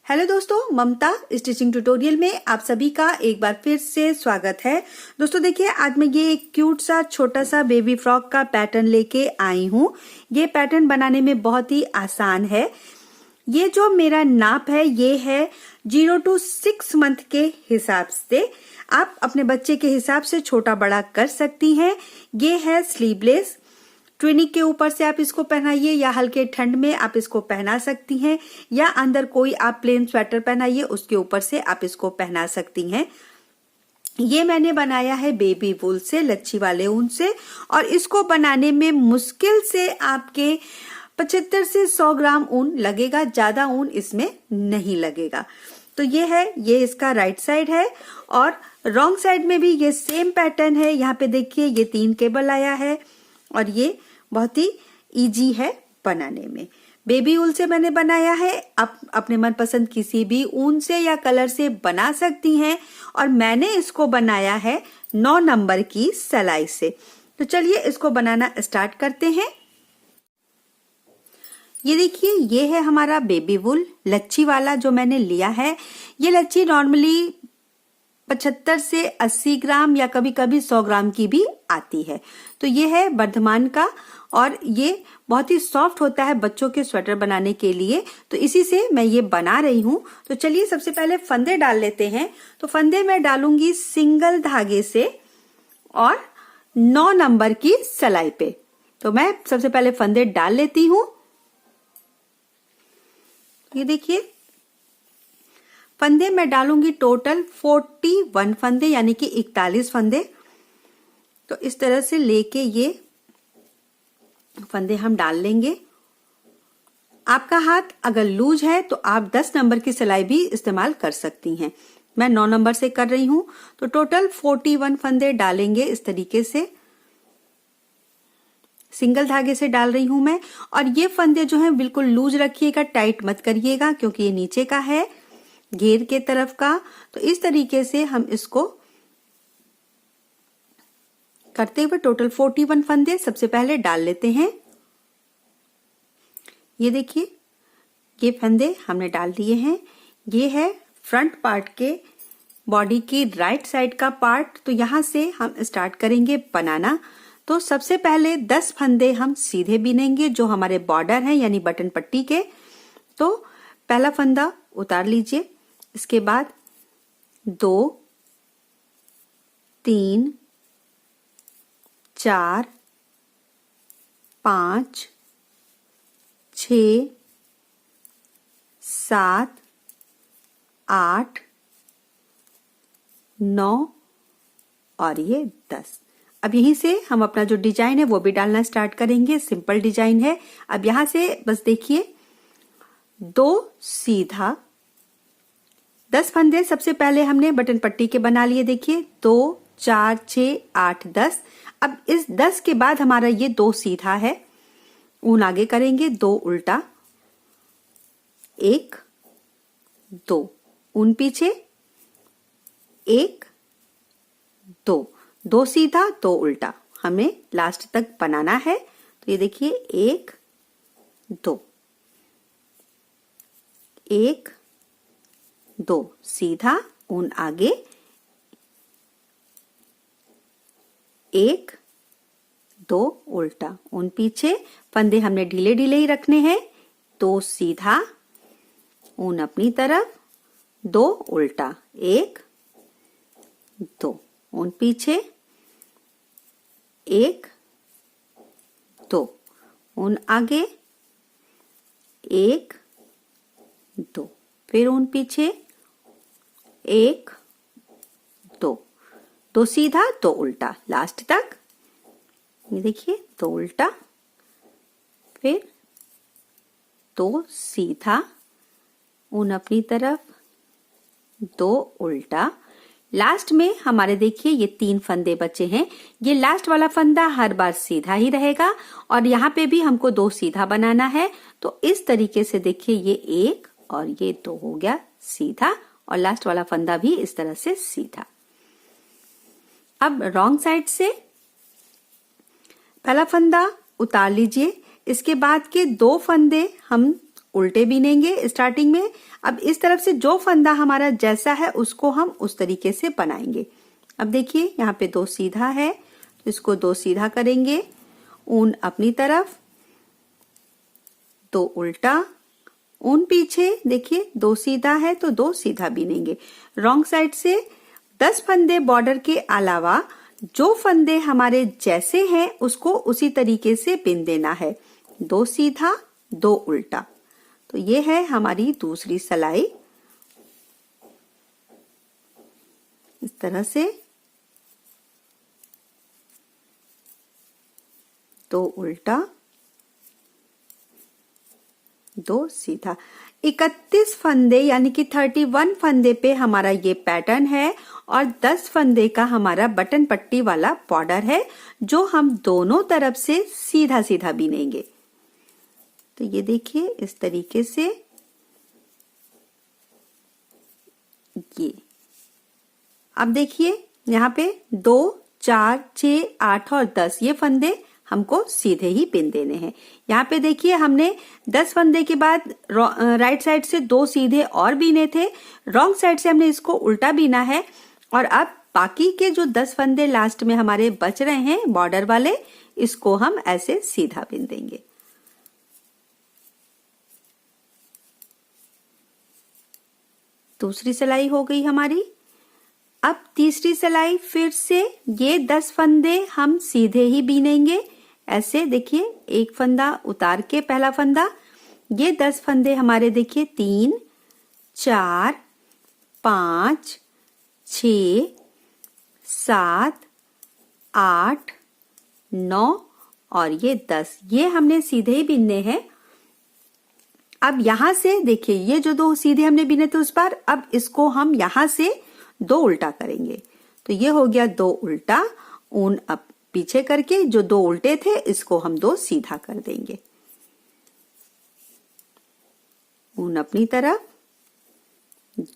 Hello दोस्तों, ममता stitching tutorial में आप सभी का एक बार फिर से स्वागत है। दोस्तों देखिए, आज मैं ये एक क्यूट सा छोटा सा बेबी फ्रॉक का पैटर्न लेके आई हूँ। ये पैटर्न बनाने में बहुत ही आसान है। ये जो मेरा नाप है ये है 0 to 6 मंथ के हिसाब से। आप अपने बच्चे के हिसाब से छोटा बड़ा कर सकती हैं। ये है स्लीवलेस, ट्विनिक के ऊपर से आप इसको पहनाइए या हल्के ठंड में आप इसको पहना सकती हैं, या अंदर कोई आप प्लेन स्वेटर पहनाइए उसके ऊपर से आप इसको पहना सकती हैं। ये मैंने बनाया है बेबी वूल से, लच्छी वाले ऊन से, और इसको बनाने में मुश्किल से आपके 75 से 100 ग्राम ऊन लगेगा, ज्यादा ऊन इसमें नहीं लगेगा। तो ये है, ये इसका राइट साइड है, और रॉन्ग साइड में भी ये सेम पैटर्न है। यहाँ पे देखिए ये 3 केबल आया है, और ये बहुत ही इजी है बनाने में। बेबी ऊल से मैंने बनाया है, आप अपने मनपसंद किसी भी ऊन से या कलर से बना सकती हैं, और मैंने इसको बनाया है 9 नंबर की सिलाई से। तो चलिए इसको बनाना स्टार्ट करते हैं। ये देखिए, ये है हमारा बेबी वूल लच्छी वाला जो मैंने लिया है। ये लच्छी नॉर्मली 75 से 80 ग्राम या कभी कभी 100 ग्राम की भी आती है। तो ये है वर्धमान का, और ये बहुत ही सॉफ्ट होता है बच्चों के स्वेटर बनाने के लिए, तो इसी से मैं ये बना रही हूँ। तो चलिए सबसे पहले फंदे डाल लेते हैं। तो फंदे मैं डालूंगी सिंगल धागे से और 9 नंबर की सिलाई पे। तो मैं सबसे पहले फंदे डाल लेती हूँ। ये देखिए, फंदे मैं डालूंगी टोटल 41 फंदे, यानी कि 41 फंदे। तो इस तरह से लेके ये फंदे हम डाल लेंगे। आपका हाथ अगर लूज है तो आप 10 नंबर की सिलाई भी इस्तेमाल कर सकती हैं। मैं 9 नंबर से कर रही हूं, तो टोटल 41 फंदे डालेंगे इस तरीके से। सिंगल धागे से डाल रही हूं मैं, और ये फंदे जो हैं बिल्कुल लूज रखिएगा, टाइट मत करिएगा, क्योंकि ये नीचे का है, घेर के तरफ का। तो इस तरीके से हम इसको करते हुए टोटल 41 फंदे सबसे पहले डाल लेते हैं। ये देखिए, ये फंदे हमने डाल दिए हैं। ये है फ्रंट पार्ट के बॉडी की राइट साइड का पार्ट। तो यहां से हम स्टार्ट करेंगे बनाना। तो सबसे पहले 10 फंदे हम सीधे बिनेंगे जो हमारे बॉर्डर हैं, यानी बटन पट्टी के। तो पहला फंदा उतार लीजिए, इसके बाद 2, 3, 4, 5, 6, 7, 8, 9 और ये 10। अब यहीं से हम अपना जो डिजाइन है वो भी डालना स्टार्ट करेंगे। सिंपल डिजाइन है। अब यहां से बस देखिए, 2 सीधा, 10 फंदे सबसे पहले हमने बटन पट्टी के बना लिए। देखिए 2, 4, 6, 8, 10। अब इस 10 के बाद हमारा ये 2 सीधा है, ऊन आगे करेंगे, 2 उल्टा, 1, 2 ऊन पीछे, 1, 2 सीधा, 2 उल्टा, हमें लास्ट तक बनाना है। तो ये देखिए 1, 2, 1, 2 सीधा, ऊन आगे, 1, 2 उल्टा, ऊन पीछे। फंदे हमने ढीले ढीले ही रखने हैं। 2 सीधा, ऊन अपनी तरफ, 2 उल्टा, 1, 2 ऊन पीछे, 1, 2 ऊन आगे, 1, 2 फिर ऊन पीछे, 1, 2 सीधा, 2 उल्टा, लास्ट तक। ये देखिए 2 उल्टा, फिर 2 सीधा, ऊन अपनी तरफ, 2 उल्टा। लास्ट में हमारे देखिए ये 3 फंदे बचे हैं। ये लास्ट वाला फंदा हर बार सीधा ही रहेगा, और यहाँ पे भी हमको 2 सीधा बनाना है। तो इस तरीके से देखिए, ये 1 और ये 2 हो गया सीधा, और लास्ट वाला फंदा भी इस तरह से सीधा। अब रॉन्ग साइड से पहला फंदा उतार लीजिए, इसके बाद के 2 फंदे हम उल्टे बीनेंगे स्टार्टिंग में। अब इस तरफ से जो फंदा हमारा जैसा है उसको हम उस तरीके से बनाएंगे। अब देखिए यहाँ पे 2 सीधा है तो इसको 2 सीधा करेंगे, ऊन अपनी तरफ, 2 उल्टा, ऊन पीछे, देखिए 2 सीधा है तो 2 सीधा बीनेंगे। रॉन्ग साइड से 10 फंदे बॉर्डर के अलावा जो फंदे हमारे जैसे हैं उसको उसी तरीके से बिन देना है, 2 सीधा 2 उल्टा। तो ये है हमारी दूसरी सिलाई। इस तरह से 2 उल्टा 2 सीधा। 31 फंदे यानी कि 31 फंदे पे हमारा ये पैटर्न है और 10 फंदे का हमारा बटन पट्टी वाला बॉर्डर है जो हम दोनों तरफ से सीधा सीधा बीनेंगे। तो ये देखिए इस तरीके से ये। अब देखिए यहाँ पे 2, 4, 6, 8 और 10 ये फंदे हमको सीधे ही बिन देने हैं। यहाँ पे देखिए हमने 10 फंदे के बाद राइट साइड से 2 सीधे और बीने थे, रॉन्ग साइड से हमने इसको उल्टा बीना है और अब बाकी के जो 10 फंदे लास्ट में हमारे बच रहे हैं बॉर्डर वाले, इसको हम ऐसे सीधा बिन देंगे। दूसरी सिलाई हो गई हमारी। अब तीसरी सिलाई फिर से ये 10 फंदे हम सीधे ही बीनेंगे। ऐसे देखिए एक फंदा उतार के पहला फंदा, ये 10 फंदे हमारे देखिए 3, 4, 5, 6, 7, 8, 9 और ये 10, ये हमने सीधे ही बीनने हैं। अब यहां से देखिए ये जो 2 सीधे हमने बीने थे उस पर, अब इसको हम यहां से 2 उल्टा करेंगे। तो ये हो गया 2 उल्टा, ऊन अब पीछे करके जो 2 उल्टे थे इसको हम 2 सीधा कर देंगे। ऊन अपनी तरफ,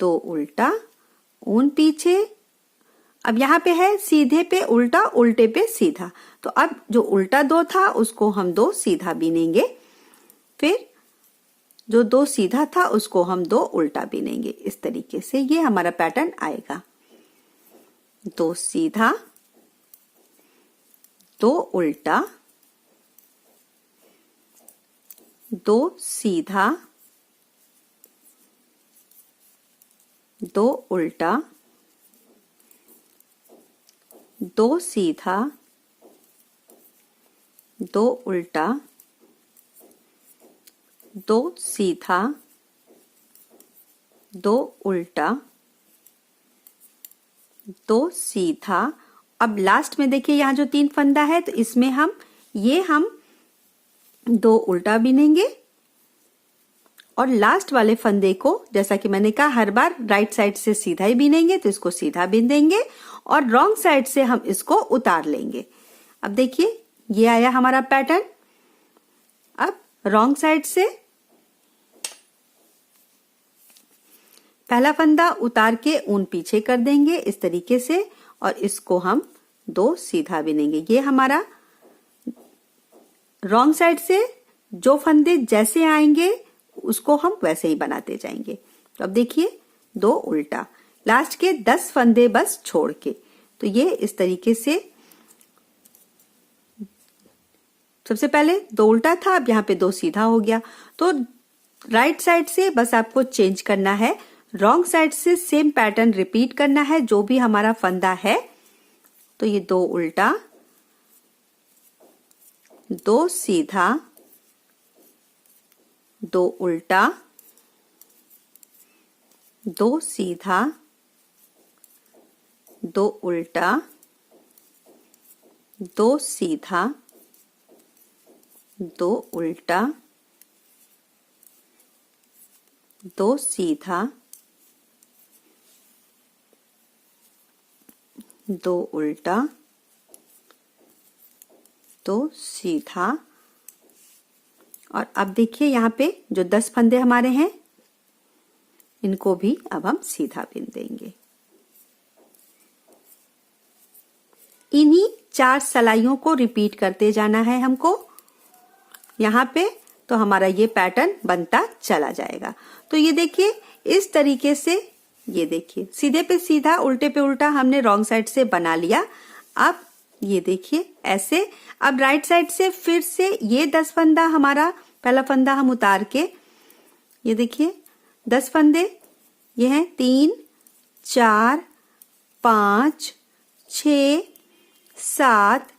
2 उल्टा, ऊन पीछे। अब यहाँ पे है सीधे पे उल्टा, उल्टे पे सीधा, तो अब जो उल्टा 2 था उसको हम 2 सीधा बीनेंगे, फिर जो 2 सीधा था उसको हम 2 उल्टा बीनेंगे। इस तरीके से ये हमारा पैटर्न आएगा। 2 सीधा, 2 उल्टा, 2 सीधा, 2 उल्टा, 2 सीधा, 2 उल्टा, 2 सीधा, 2 उल्टा, 2 सीधा। अब लास्ट में देखिए यहाँ जो 3 फंदा है तो इसमें हम 2 उल्टा बीनेंगे और लास्ट वाले फंदे को, जैसा कि मैंने कहा, हर बार राइट साइड से सीधा ही बीनेंगे, तो इसको सीधा बीन देंगे और रॉन्ग साइड से हम इसको उतार लेंगे। अब देखिए ये आया हमारा पैटर्न। अब रॉन्ग साइड से पहला फंदा उतार के ऊन पीछे कर देंगे इस तरीके से और इसको हम 2 सीधा बीनेंगे। ये हमारा रॉन्ग साइड से जो फंदे जैसे आएंगे उसको हम वैसे ही बनाते जाएंगे। तो अब देखिए 2 उल्टा, लास्ट के 10 फंदे बस छोड़ के, तो ये इस तरीके से सबसे पहले 2 उल्टा था, अब यहाँ पे 2 सीधा हो गया। तो राइट साइड से बस आपको चेंज करना है, रॉन्ग साइड से सेम पैटर्न रिपीट करना है जो भी हमारा फंदा है। तो ये 2 उल्टा, 2 सीधा, 2 उल्टा, 2 सीधा, 2 उल्टा, 2 सीधा, 2 उल्टा, 2 सीधा, 2 उल्टा, 2 सीधा। और अब देखिए यहाँ पे जो 10 फंदे हमारे हैं इनको भी अब हम सीधा बिन देंगे। इन्हीं 4 सिलाइयों को रिपीट करते जाना है हमको। यहाँ पे तो हमारा ये पैटर्न बनता चला जाएगा। तो ये देखिए इस तरीके से, ये देखिए सीधे पे सीधा उल्टे पे उल्टा हमने रॉन्ग साइड से बना लिया। अब ये देखिए ऐसे, अब राइट साइड से फिर से ये 10 फंदा, हमारा पहला फंदा हम उतार के, ये देखिए 10 फंदे ये हैं 3 4 5 6 7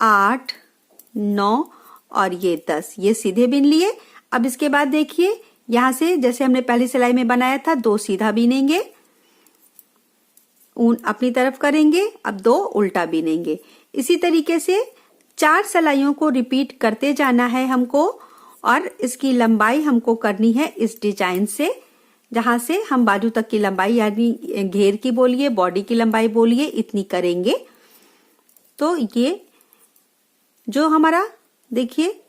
8 9 और ये 10, ये सीधे बिन लिए। अब इसके बाद देखिए यहां से जैसे हमने पहली सिलाई में बनाया था 2 सीधा बीनेंगे, ऊन अपनी तरफ करेंगे, अब 2 उल्टा बीनेंगे। इसी तरीके से 4 सिलाइयों को रिपीट करते जाना है हमको, और इसकी लंबाई हमको करनी है इस डिजाइन से, जहां से हम बाजू तक की लंबाई यानी घेर की बोलिए, बॉडी की लंबाई बोलिए, इतनी करेंगे। तो ये जो हमारा देखिए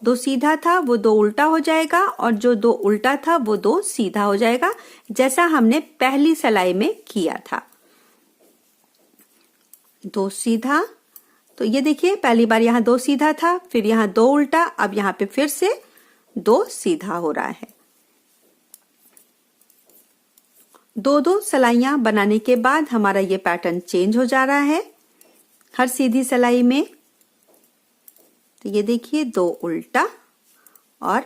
2 सीधा था वो 2 उल्टा हो जाएगा, और जो 2 उल्टा था वो 2 सीधा हो जाएगा, जैसा हमने पहली सिलाई में किया था। 2 सीधा, तो ये देखिए पहली बार यहाँ 2 सीधा था, फिर यहाँ 2 उल्टा, अब यहाँ पे फिर से 2 सीधा हो रहा है। 2-2 सिलाइयां बनाने के बाद हमारा ये पैटर्न चेंज हो जा रहा है हर सीधी सिलाई में। तो ये देखिए 2 उल्टा और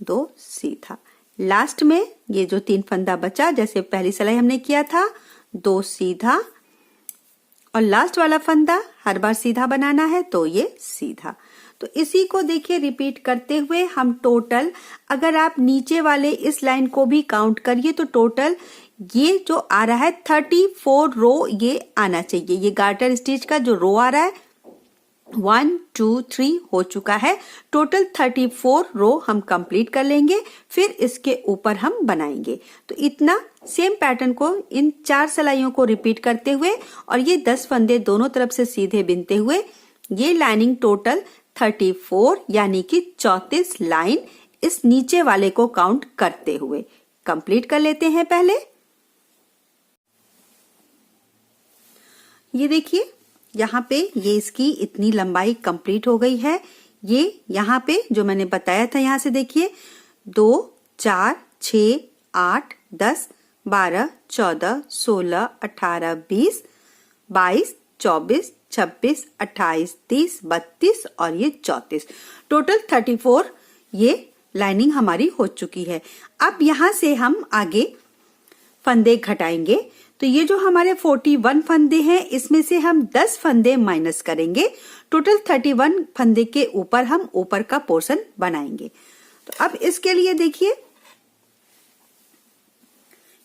2 सीधा। लास्ट में ये जो 3 फंदा बचा, जैसे पहली सिलाई हमने किया था, 2 सीधा, और लास्ट वाला फंदा हर बार सीधा बनाना है, तो ये सीधा। तो इसी को देखिए रिपीट करते हुए हम टोटल, अगर आप नीचे वाले इस लाइन को भी काउंट करिए तो टोटल ये जो आ रहा है 34 रो ये आना चाहिए। ये गार्टर स्टिच का जो रो आ रहा है 1 2 3 हो चुका है। टोटल 34 रो हम कंप्लीट कर लेंगे, फिर इसके ऊपर हम बनाएंगे। तो इतना सेम पैटर्न को इन 4 सिलाइयों को रिपीट करते हुए और ये 10 फंदे दोनों तरफ से सीधे बिनते हुए ये लाइनिंग टोटल 34 यानी कि 34 लाइन इस नीचे वाले को काउंट करते हुए कंप्लीट कर लेते हैं। पहले ये देखिए यहाँ पे ये इसकी इतनी लंबाई कंप्लीट हो गई है। ये यहाँ पे जो मैंने बताया था, यहाँ से देखिए 2 4 6 8 10 12 14 16 18 20 22 24 26 28 30 32 और ये 34, टोटल 34 ये लाइनिंग हमारी हो चुकी है। अब यहाँ से हम आगे फंदे घटाएंगे। तो ये जो हमारे 41 फंदे हैं इसमें से हम 10 फंदे माइनस करेंगे। टोटल 31 फंदे के ऊपर हम ऊपर का पोर्शन बनाएंगे। तो अब इसके लिए देखिए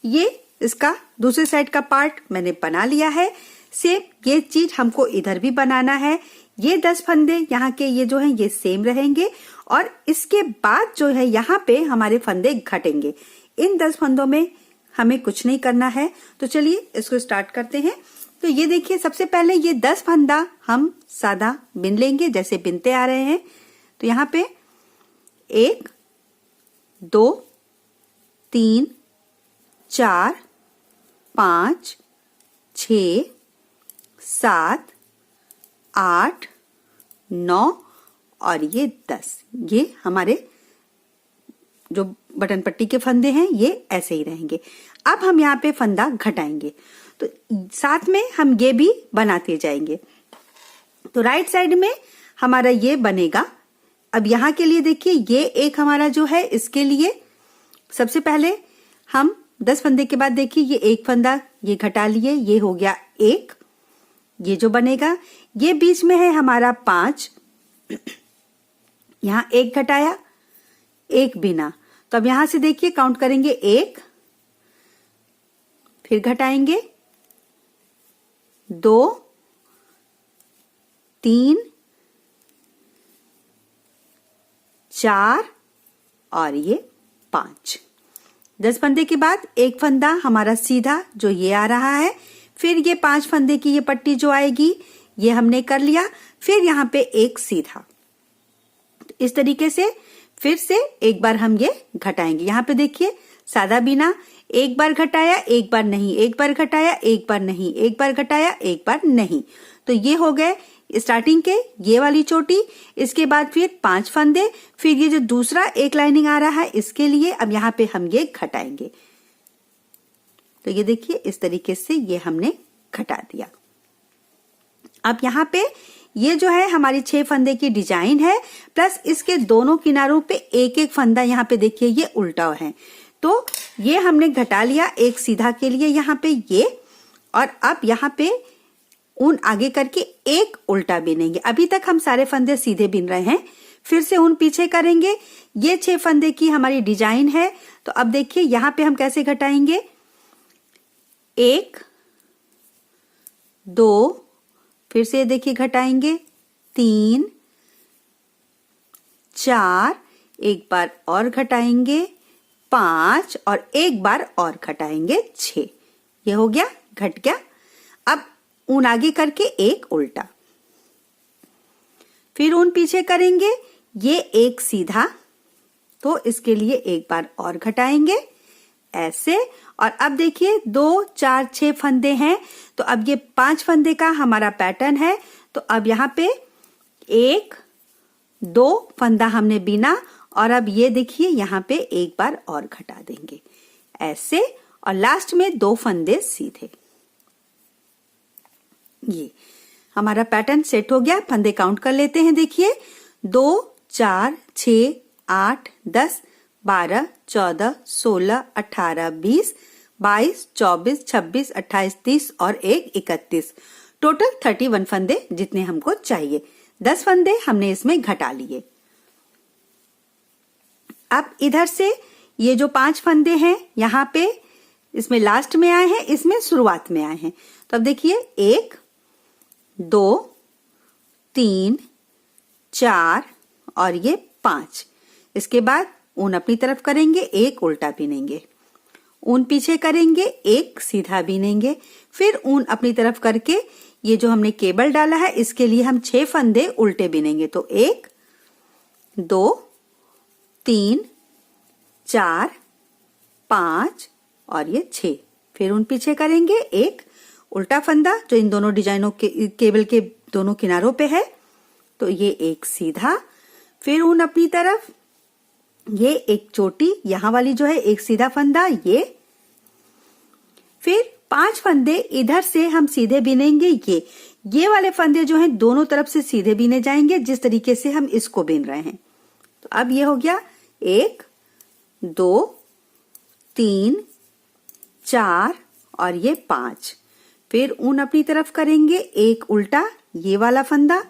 ये इसका दूसरे साइड का पार्ट मैंने बना लिया है। सेम ये चीज हमको इधर भी बनाना है। ये 10 फंदे यहाँ के ये जो हैं ये सेम रहेंगे और इसके बाद जो है यहाँ पे हमारे फंदे घटेंगे। इन 10 फंदों में हमें कुछ नहीं करना है। तो चलिए इसको स्टार्ट करते हैं। तो ये देखिए सबसे पहले ये 10 फंदा हम सादा बिन लेंगे जैसे बिनते आ रहे हैं। तो यहाँ पे 1 2 3 4 5 6 7 8 9 और ये 10, ये हमारे जो बटन पट्टी के फंदे हैं ये ऐसे ही रहेंगे। अब हम यहाँ पे फंदा घटाएंगे तो साथ में हम ये भी बनाते जाएंगे। तो राइट साइड में हमारा ये बनेगा। अब यहाँ के लिए देखिए ये एक हमारा जो है इसके लिए सबसे पहले हम 10 फंदे के बाद देखिए ये एक फंदा ये घटा लिए, ये हो गया 1। ये जो बनेगा ये बीच में है हमारा 5, यहाँ 1 घटाया 1 बिना। तो अब यहां से देखिए काउंट करेंगे 1, फिर घटाएंगे 2 3 4 और ये 5। 10 फंदे के बाद एक फंदा हमारा सीधा जो ये आ रहा है, फिर ये 5 फंदे की ये पट्टी जो आएगी ये हमने कर लिया, फिर यहाँ पे एक सीधा। इस तरीके से फिर से एक बार हम ये घटाएंगे। यहाँ पे देखिए सादा बिना, एक बार घटाया एक बार नहीं, एक बार घटाया एक बार नहीं, एक बार घटाया एक बार नहीं। तो ये हो गए स्टार्टिंग के ये वाली चोटी, इसके बाद फिर 5 फंदे, फिर ये जो दूसरा एक लाइनिंग आ रहा है इसके लिए अब यहाँ पे हम ये घटाएंगे। तो ये देखिए इस तरीके से ये हमने घटा दिया। अब यहाँ पे ये जो है हमारी 6 फंदे की डिजाइन है, प्लस इसके दोनों किनारों पे एक एक फंदा यहाँ पे देखिए ये उल्टा है, तो ये हमने घटा लिया एक सीधा के लिए यहाँ पे ये, और अब यहाँ पे ऊन आगे करके एक उल्टा बिनेंगे। अभी तक हम सारे फंदे सीधे बिन रहे हैं, फिर से ऊन पीछे करेंगे। ये 6 फंदे की हमारी डिजाइन है, तो अब देखिए यहाँ पे हम कैसे घटाएंगे। 1 2, फिर से देखिए घटाएंगे 3 4, एक बार और घटाएंगे 5, और एक बार और घटाएंगे 6। ये हो गया, घट गया। अब ऊन आगे करके एक उल्टा, फिर ऊन पीछे करेंगे, ये एक सीधा, तो इसके लिए एक बार और घटाएंगे ऐसे। और अब देखिए 2 4 6 फंदे हैं, तो अब ये 5 फंदे का हमारा पैटर्न है। तो अब यहाँ पे 1 2 फंदा हमने बिना, और अब ये देखिए यहाँ पे एक बार और घटा देंगे ऐसे, और लास्ट में 2 फंदे सीधे। ये हमारा पैटर्न सेट हो गया। फंदे काउंट कर लेते हैं, देखिए 2 4 6 8 10 12 14 16 18 20 22 24 26 28 30 और 1 31, टोटल 31 फंदे जितने हमको चाहिए। 10 फंदे हमने इसमें घटा लिए। अब इधर से ये जो 5 फंदे हैं यहाँ पे, इसमें लास्ट में आए हैं, इसमें शुरुआत में आए हैं। तो अब देखिए 1 2 3 4 और ये 5। इसके बाद ऊन अपनी तरफ करेंगे, एक उल्टा बिनेंगे, ऊन पीछे करेंगे, एक सीधा बिनेंगे, फिर ऊन अपनी तरफ करके ये जो हमने केबल डाला है इसके लिए हम 6 फंदे उल्टे बिनेंगे। तो 1 2 3 4 5 और ये 6, फिर ऊन पीछे करेंगे, एक उल्टा फंदा जो इन दोनों डिजाइनों के केबल के दोनों किनारों पे है, तो ये एक सीधा, फिर ऊन अपनी तरफ, ये एक चोटी यहाँ वाली जो है एक सीधा फंदा, फिर 5 फंदे इधर से हम सीधे बिनेंगे। ये वाले फंदे जो हैं दोनों तरफ से सीधे बिने जाएंगे, जिस तरीके से हम इसको बिन रहे हैं। तो अब ये हो गया 1 2 3 4 और ये 5, फिर ऊन अपनी तरफ करेंगे, एक उल्टा, ये वाला फंदा,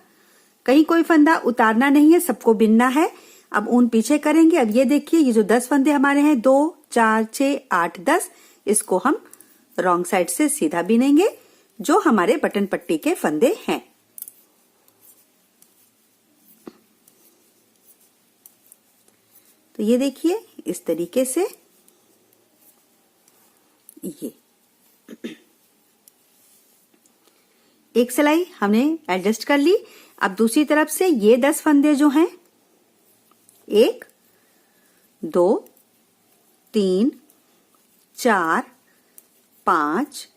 कहीं कोई फंदा उतारना नहीं है, सबको बिनना है। अब ऊन पीछे करेंगे। अब ये देखिए ये जो 10 फंदे हमारे हैं 2 4 6 8 10, इसको हम रॉन्ग साइड से सीधा बिनेंगे जो हमारे बटन पट्टी के फंदे हैं। तो ये देखिए इस तरीके से ये एक सिलाई हमने एडजस्ट कर ली। अब दूसरी तरफ से ये 10 फंदे जो हैं 1 2 3 4 5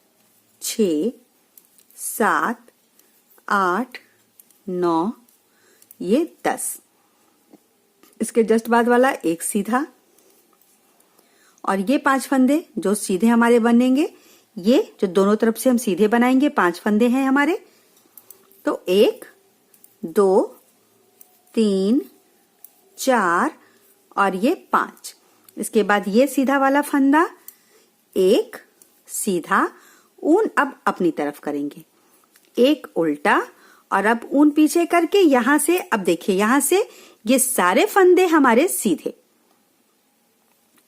6 7 8 9, ये 10, इसके जस्ट बाद वाला एक सीधा, और ये 5 फंदे जो सीधे हमारे बनेंगे, ये जो दोनों तरफ से हम सीधे बनाएंगे 5 फंदे हैं हमारे। तो 1 2 3 4 और ये 5, इसके बाद ये सीधा वाला फंदा, एक सीधा, ऊन अब अपनी तरफ करेंगे, एक उल्टा, और अब ऊन पीछे करके यहां से, अब देखिए यहां से ये सारे फंदे हमारे सीधे,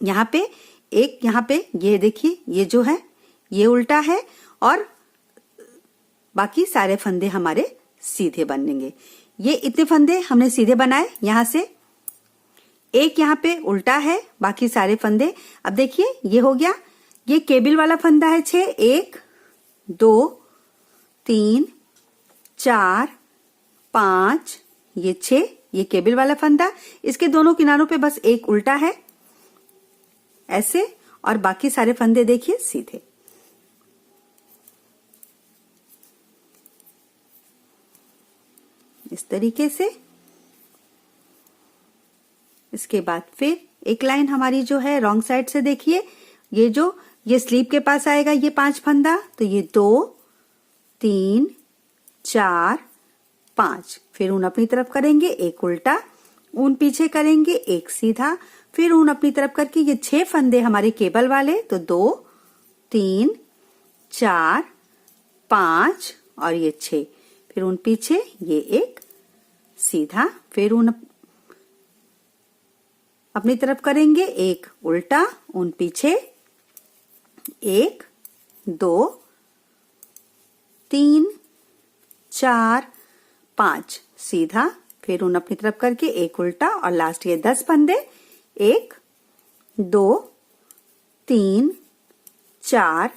यहाँ पे एक, यहाँ पे ये देखिए ये जो है ये उल्टा है, और बाकी सारे फंदे हमारे सीधे बनेंगे। ये इतने फंदे हमने सीधे बनाए, यहां से एक यहाँ पे उल्टा है, बाकी सारे फंदे। अब देखिए ये हो गया, ये केबल वाला फंदा है 6, 1 2 3 4 5, ये 6, ये केबल वाला फंदा, इसके दोनों किनारों पे बस एक उल्टा है ऐसे, और बाकी सारे फंदे देखिए सीधे। तरीके से। इसके बाद फिर एक लाइन हमारी जो है रॉन्ग साइड से देखिए, ये स्लीप के पास आएगा ये 5 फंदा, तो ये 2 3 4 5। फिर ऊन अपनी तरफ करेंगे, एक उल्टा, ऊन पीछे करेंगे, एक सीधा, फिर ऊन अपनी तरफ करके ये 6 फंदे हमारे केबल वाले, तो 2 3 4 5 और ये 6। फिर ऊन पीछे, ये एक सीधा, फिर ऊन अपनी तरफ करेंगे, एक उल्टा, ऊन पीछे, 1 2 3 4 5 सीधा, फिर ऊन अपनी तरफ करके एक उल्टा और लास्ट ये 10 फंदे, 1 2 3 4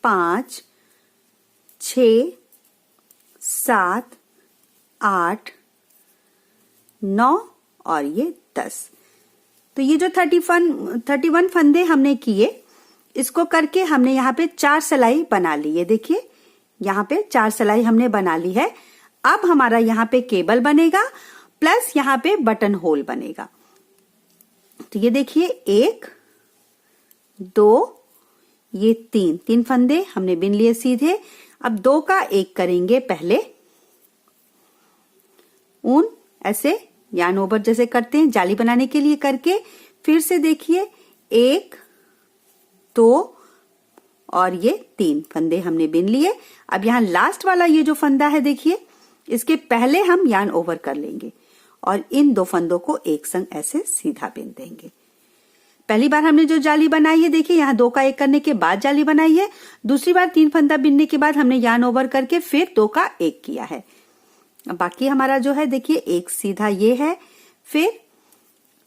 5 6 7 8 9 और ये 10। तो ये जो 31 फंदे हमने किए, इसको करके हमने यहाँ पे 4 सिलाई बना ली है। देखिए यहाँ पे 4 सिलाई हमने बना ली है। अब हमारा यहाँ पे केबल बनेगा प्लस यहाँ पे बटन होल बनेगा। तो ये देखिए 1 2 ये 3 फंदे हमने बिन लिए सीधे। अब 2 का 1 करेंगे पहले, ऊन ऐसे यार्न ओवर जैसे करते हैं जाली बनाने के लिए करके, फिर से देखिए 1 2 और ये 3 फंदे हमने बिन लिए। अब यहाँ लास्ट वाला ये जो फंदा है देखिए, इसके पहले हम यार्न ओवर कर लेंगे और इन 2 फंदों को एक संग ऐसे सीधा बिन देंगे। पहली बार हमने जो जाली बनाई है देखिए यहाँ 2 का 1 करने के बाद जाली बनाई है, दूसरी बार 3 फंदा बिनने के बाद हमने यार्न ओवर करके फिर 2 का 1 किया है। बाकी हमारा जो है देखिए एक सीधा ये है, फिर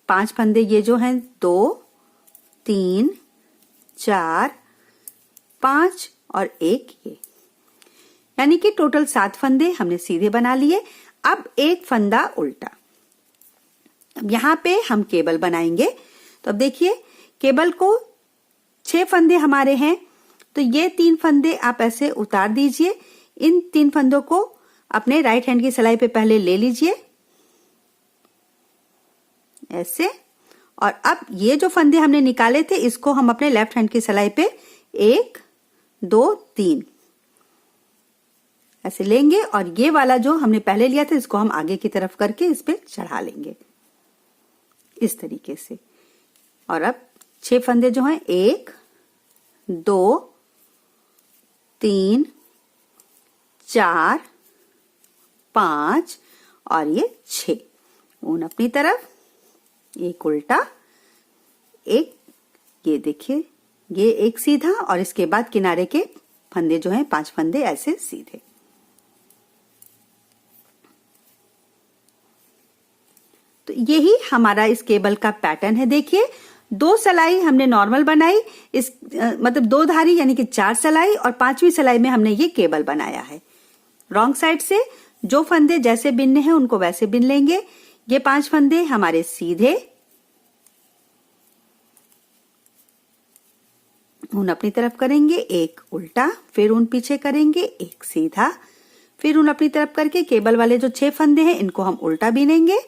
5 फंदे ये जो हैं 2 3 4 5 और 1 ये, यानी कि टोटल 7 फंदे हमने सीधे बना लिए। अब एक फंदा उल्टा। अब यहाँ पे हम केबल बनाएंगे। तो अब देखिए केबल को 6 फंदे हमारे हैं, तो ये 3 फंदे आप ऐसे उतार दीजिए। इन 3 फंदों को अपने राइट हैंड की सिलाई पे पहले ले लीजिए ऐसे, और अब ये जो फंदे हमने निकाले थे इसको हम अपने लेफ्ट हैंड की सिलाई पे 1 2 3 ऐसे लेंगे, और ये वाला जो हमने पहले लिया था इसको हम आगे की तरफ करके इस पे चढ़ा लेंगे इस तरीके से। और अब 6 फंदे जो हैं 1 2 3 4 5 और ये 6, ऊन अपनी तरफ, एक उल्टा, एक ये देखिए ये एक सीधा, और इसके बाद किनारे के फंदे जो हैं 5 फंदे ऐसे सीधे। तो यही हमारा इस केबल का पैटर्न है। देखिए 2 सिलाई हमने नॉर्मल बनाई, इस मतलब 2 धारी यानी कि 4 सिलाई, और 5वीं सिलाई में हमने ये केबल बनाया है। रॉन्ग साइड से जो फंदे जैसे बिनने हैं उनको वैसे बिन लेंगे। ये 5 फंदे हमारे सीधे, ऊन अपनी तरफ करेंगे, एक उल्टा, फिर ऊन पीछे करेंगे, एक सीधा, फिर ऊन अपनी तरफ करके केबल वाले जो 6 फंदे हैं इनको हम उल्टा बिनेंगे,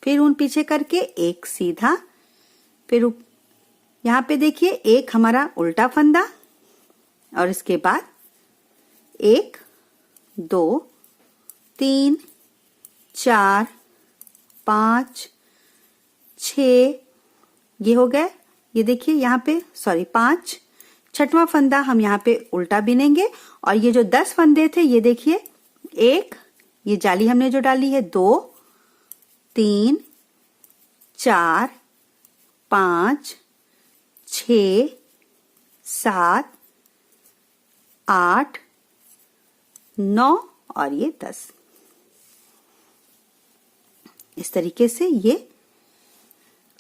फिर ऊन पीछे करके एक सीधा, फिर यहां पे देखिए एक हमारा उल्टा फंदा, और इसके बाद 1 2 3 4 5 6 ये हो गए। ये देखिए यहाँ पे 5, 6वां फंदा हम यहाँ पे उल्टा बिनेंगे, और ये जो 10 फंदे थे ये देखिए 1, ये जाली हमने जो डाली है 2 3 4 5 6 7 8 9 और ये 10, इस तरीके से ये।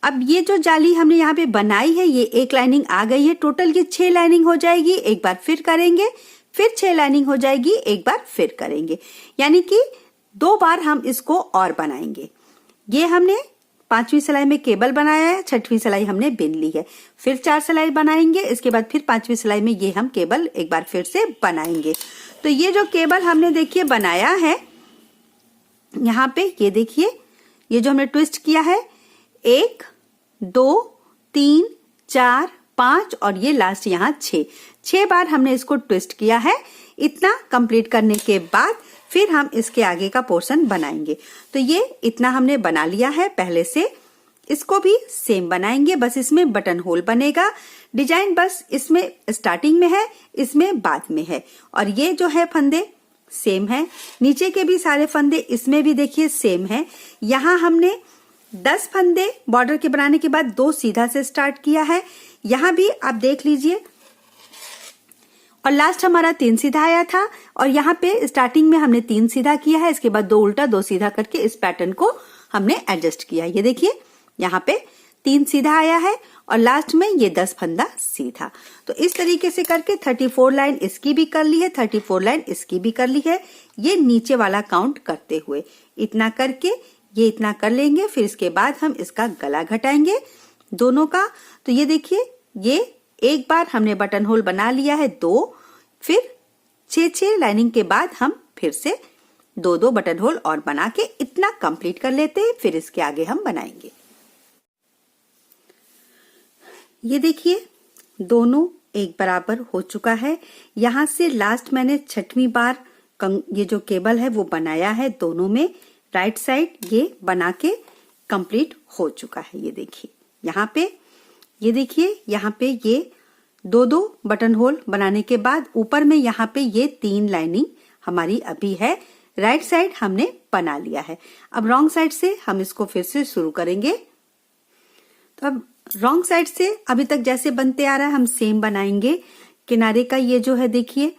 अब ये जो जाली हमने यहाँ पे बनाई है ये एक लाइनिंग आ गई है, टोटल ये 6 लाइनिंग हो जाएगी। एक बार फिर करेंगे, फिर 6 लाइनिंग हो जाएगी, एक बार फिर करेंगे, यानी कि 2 बार हम इसको और बनाएंगे। ये हमने 5वीं सिलाई में केबल बनाया है, 6वीं सिलाई हमने बिन ली है। फिर 4 सिलाई बनाएंगे, इसके बाद फिर 5वीं सिलाई में ये हम केबल एक बार फिर से बनाएंगे। तो ये जो केबल हमने देखिए बनाया है यहाँ पे, ये देखिए ये जो हमने ट्विस्ट किया है 1 2 3 4 5 और ये लास्ट यहाँ 6 बार हमने इसको ट्विस्ट किया है। इतना कंप्लीट करने के बाद फिर हम इसके आगे का पोर्शन बनाएंगे। तो ये इतना हमने बना लिया है पहले से, इसको भी सेम बनाएंगे, बस इसमें बटन होल बनेगा। डिजाइन बस इसमें स्टार्टिंग में है, इसमें बाद में है। और ये जो है फंदे सेम है, नीचे के भी सारे फंदे इसमें भी देखिए सेम है। यहाँ हमने 10 फंदे बॉर्डर के बनाने के बाद 2 सीधा से स्टार्ट किया है, यहाँ भी आप देख लीजिए। और लास्ट हमारा 3 सीधा आया था और यहाँ पे स्टार्टिंग में हमने 3 सीधा किया है, इसके बाद 2 उल्टा 2 सीधा करके इस पैटर्न को हमने एडजस्ट किया। ये देखिए यहाँ पे 3 सीधा आया है और लास्ट में ये 10 फंदा सीधा। तो इस तरीके से करके 34 लाइन इसकी भी कर ली है, 34 लाइन इसकी भी कर ली है। ये नीचे वाला काउंट करते हुए इतना करके ये इतना कर लेंगे। फिर इसके बाद हम इसका गला घटाएंगे दोनों का। तो ये देखिए ये एक बार हमने बटन होल बना लिया है 2, फिर 6 लाइनिंग के बाद हम फिर से 2 बटन होल और बना के इतना कंप्लीट कर लेते हैं। फिर इसके आगे हम बनाएंगे। ये देखिए दोनों एक बराबर हो चुका है। यहाँ से लास्ट मैंने 6वीं बार ये जो केबल है वो बनाया है दोनों में, राइट साइड ये बना के कंप्लीट हो चुका है। ये देखिए यहाँ पे, ये देखिए यहाँ पे ये 2 बटन होल बनाने के बाद ऊपर में यहाँ पे ये 3 लाइनिंग हमारी अभी है, राइट साइड हमने बना लिया है। अब रॉन्ग साइड से हम इसको फिर से शुरू करेंगे। तो अब रॉन्ग साइड से अभी तक जैसे बनते आ रहा है हम सेम बनाएंगे। किनारे का ये जो है देखिए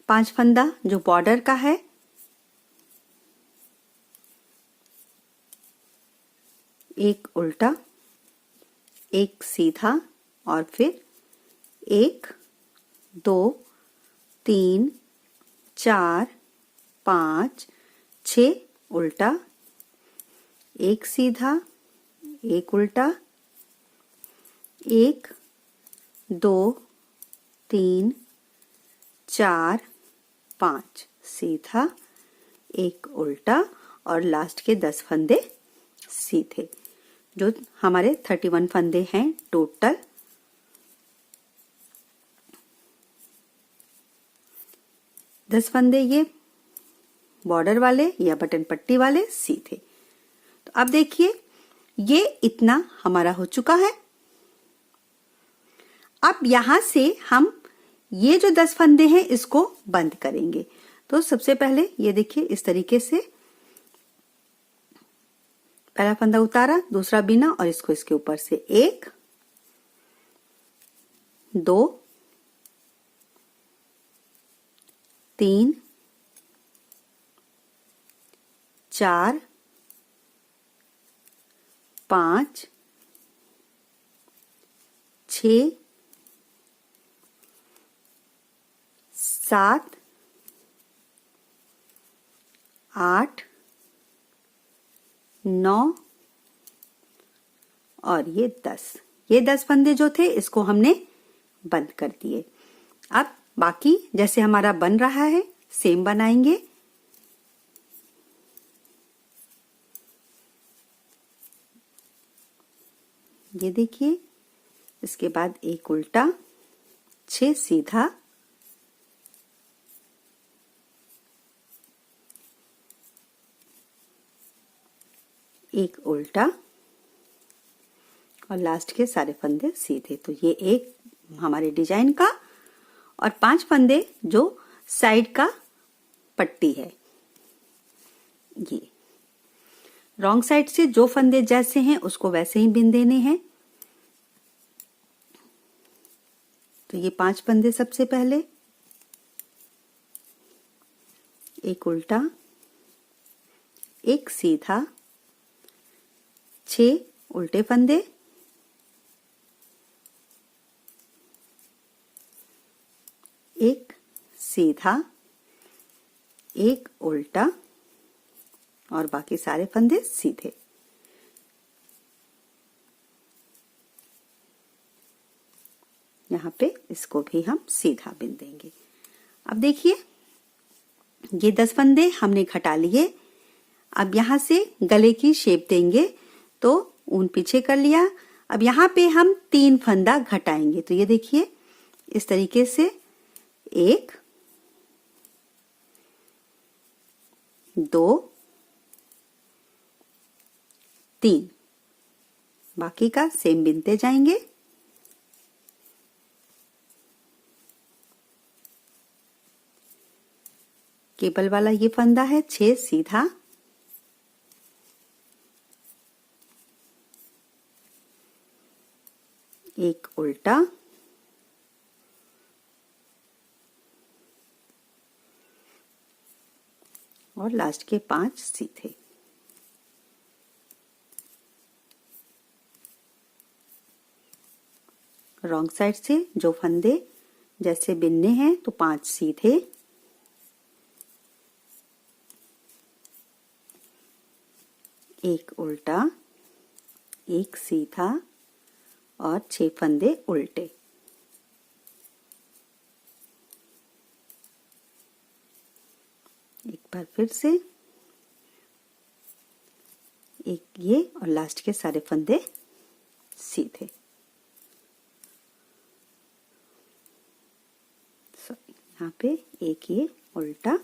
5 फंदा जो बॉर्डर का है, एक उल्टा, एक सीधा और फिर 1 2 3 4 5 6 उल्टा, एक सीधा, एक उल्टा, 1 2 3 4 5 सीधा, एक उल्टा और लास्ट के 10 फंदे सीधे, जो हमारे 31 फंदे हैं टोटल। दस फंदे ये बॉर्डर वाले या बटन पट्टी वाले सीधे। तो अब देखिए ये इतना हमारा हो चुका है। अब यहां से हम ये जो 10 फंदे हैं इसको बंद करेंगे। तो सबसे पहले ये देखिए इस तरीके से पहला फंदा उतारा, दूसरा बिना और इसको इसके ऊपर से 1 2 3 4 5 6 7 8 9 और ये 10। ये 10 फंदे जो थे इसको हमने बंद कर दिए। अब बाकी जैसे हमारा बन रहा है सेम बनाएंगे। ये देखिए इसके बाद एक उल्टा, 6 सीधा, एक उल्टा और लास्ट के सारे फंदे सीधे। तो ये एक हमारे डिजाइन का और 5 फंदे जो साइड का पट्टी है। ये रॉन्ग साइड से जो फंदे जैसे हैं उसको वैसे ही बिन देने हैं। तो ये 5 फंदे सबसे पहले, एक उल्टा, एक सीधा, 6 उल्टे फंदे, एक सीधा, एक उल्टा और बाकी सारे फंदे सीधे। यहाँ पे इसको भी हम सीधा बिन देंगे। अब देखिए ये 10 फंदे हमने घटा लिए। अब यहाँ से गले की शेप देंगे, तो ऊन पीछे कर लिया। अब यहाँ पे हम 3 फंदा घटाएंगे, तो ये देखिए इस तरीके से 1 2 3, बाकी का सेम बिनते जाएंगे। केबल वाला ये फंदा है 6 सीधा, एक उल्टा, और लास्ट के 5 सीधे। रॉन्ग साइड से जो फंदे जैसे बिनने हैं तो 5 सीधे, एक उल्टा, एक सीधा और 6 फंदे उल्टे। एक बार फिर से एक ये और लास्ट के सारे फंदे सीधे। यहाँ पे एक ये उल्टा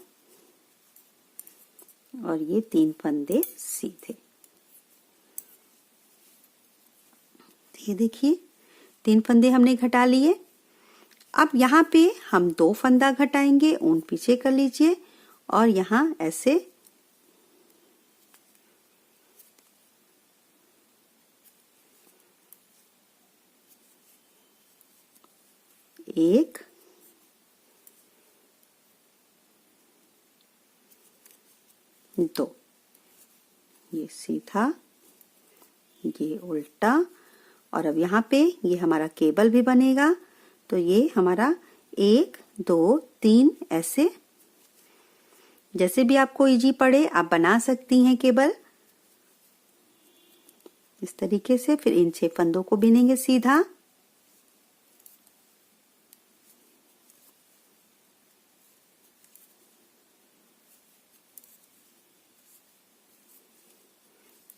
और ये 3 फंदे सीधे। ये देखिए 3 फंदे हमने घटा लिए। अब यहाँ पे हम 2 फंदा घटाएंगे, ऊन पीछे कर लीजिए और यहाँ ऐसे एक, दो, ये सीधा, ये उल्टा, और अब यहाँ पे ये हमारा केबल भी बनेगा। तो ये हमारा 1 2 3 ऐसे, जैसे भी आपको इजी पड़े आप बना सकती हैं केबल इस तरीके से। फिर इन 6 फंदों को बिनेंगे सीधा,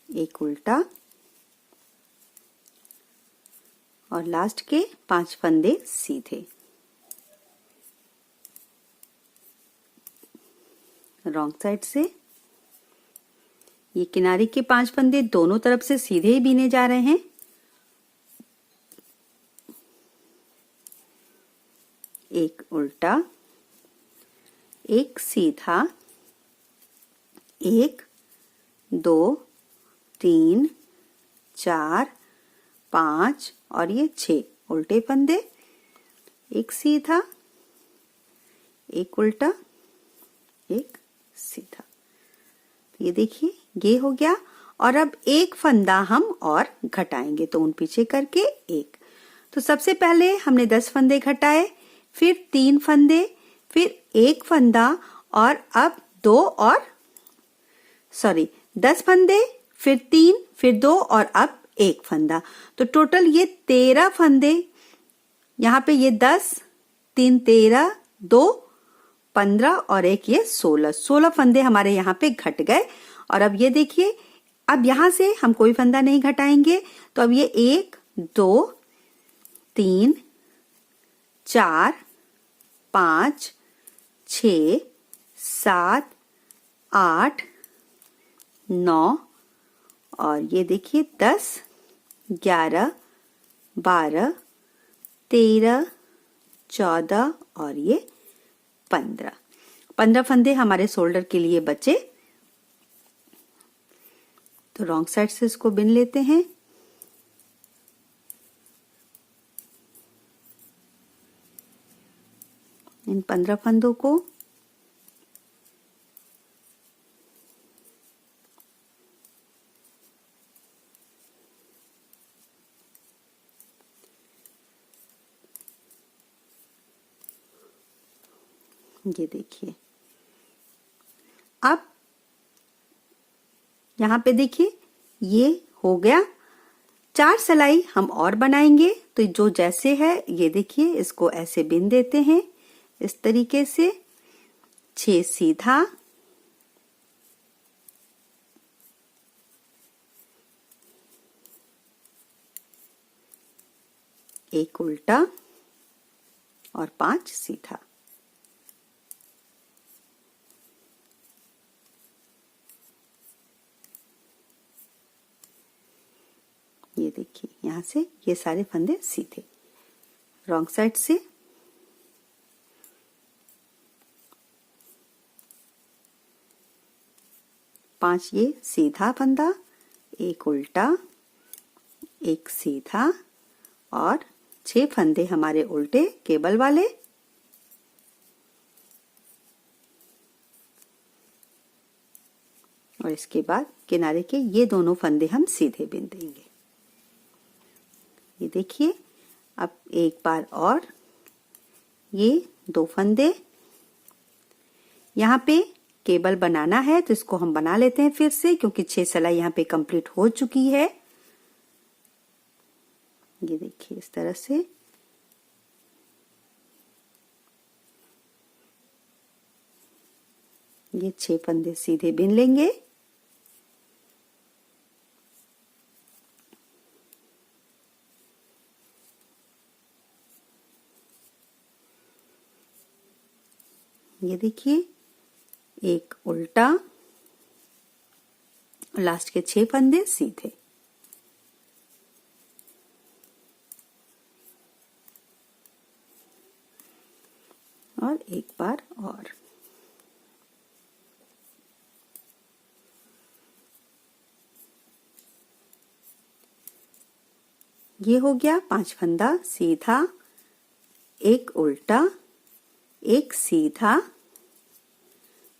एक उल्टा और लास्ट के 5 फंदे सीधे। रॉन्ग साइड से ये किनारे के 5 फंदे दोनों तरफ से सीधे ही बीने जा रहे हैं। एक उल्टा, एक सीधा, 1 2 3 4 5 और ये 6 उल्टे फंदे, एक सीधा, एक उल्टा, एक सीधा। ये देखिए ये हो गया। और अब एक फंदा हम और घटाएंगे, तो ऊन पीछे करके एक। तो सबसे पहले हमने 10 फंदे घटाए, फिर 3 फंदे, फिर एक फंदा, और अब 10 फंदे, फिर 3, फिर 2 और अब एक फंदा। तो टोटल ये 13 फंदे। यहाँ पे ये 10 3 13 2 15 और एक ये 16 फंदे हमारे यहाँ पे घट गए। और अब ये देखिए, अब यहाँ से हम कोई फंदा नहीं घटाएंगे, तो अब ये 1 2 3 4 5 6 7 8 9 और ये देखिए 10 11 12 13 14 और ये 15 फंदे हमारे शोल्डर के लिए बचे। तो रॉन्ग साइड से इसको बिन लेते हैं। इन 15 फंदों को ये देखिए, अब यहाँ पे देखिए ये हो गया। 4 सिलाई हम और बनाएंगे। तो जो जैसे है ये देखिए, इसको ऐसे बिन देते हैं इस तरीके से, 6 सीधा, एक उल्टा और 5 सीधा। ये देखिए, यहाँ से ये सारे फंदे सीधे, रॉन्ग साइड से पांच ये सीधा फंदा, एक उल्टा, एक सीधा और 6 फंदे हमारे उल्टे केबल वाले। और इसके बाद किनारे के ये दोनों फंदे हम सीधे बिन देंगे। ये देखिए, अब एक बार और ये 2 फंदे, यहाँ पे केबल बनाना है तो इसको हम बना लेते हैं फिर से, क्योंकि 6 सिलाई यहाँ पे कंप्लीट हो चुकी है। ये देखिए इस तरह से ये 6 फंदे सीधे बिन लेंगे। ये देखिए, एक उल्टा, लास्ट के 6 फंदे सीधे। और एक बार और। ये हो गया 5 फंदा सीधा, एक उल्टा, एक सीधा,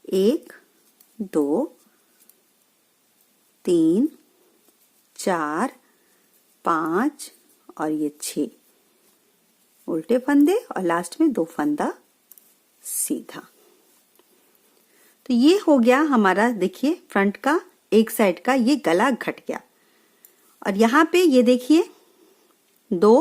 1 2 3 4 5 और ये 6 उल्टे फंदे और लास्ट में 2 फंदा सीधा। तो ये हो गया हमारा, देखिए फ्रंट का एक साइड का ये गला घट गया। और यहाँ पे ये देखिए 2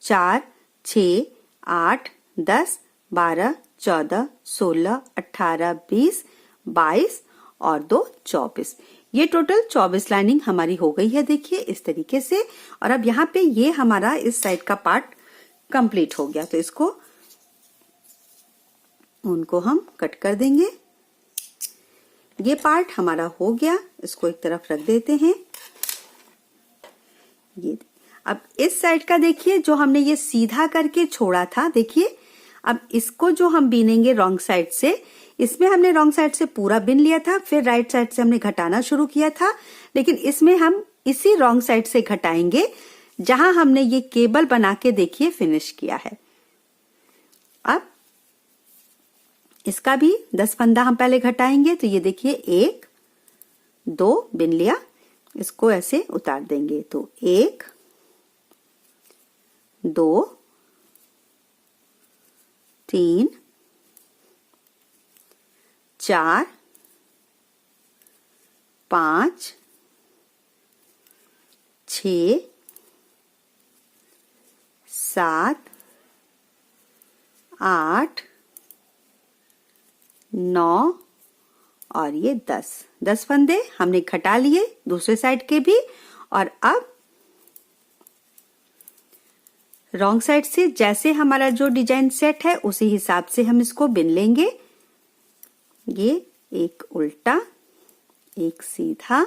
4 6 8 10 12 14 16 18 20 22 और 2 24। ये टोटल 24 लाइनिंग हमारी हो गई है, देखिए इस तरीके से। और अब यहाँ पे ये हमारा इस साइड का पार्ट कंप्लीट हो गया, तो इसको उनको हम कट कर देंगे। ये पार्ट हमारा हो गया, इसको एक तरफ रख देते हैं। ये अब इस साइड का देखिए, जो हमने ये सीधा करके छोड़ा था, देखिए अब इसको जो हम बीनेंगे रॉन्ग साइड से, इसमें हमने रॉन्ग साइड से पूरा बिन लिया था, फिर राइट साइड से हमने घटाना शुरू किया था, लेकिन इसमें हम इसी रॉन्ग साइड से घटाएंगे जहां हमने ये केबल बना के देखिए फिनिश किया है। अब इसका भी 10 फंदा हम पहले घटाएंगे। तो ये देखिए 1 2 बिन लिया, इसको ऐसे उतार देंगे। तो 1 2 3 4 5 6 7 8 9 और ये 10 फंदे हमने घटा लिए दूसरे साइड के भी। और अब रॉन्ग साइड से जैसे हमारा जो डिजाइन सेट है उसी हिसाब से हम इसको बिन लेंगे। ये एक उल्टा, एक सीधा,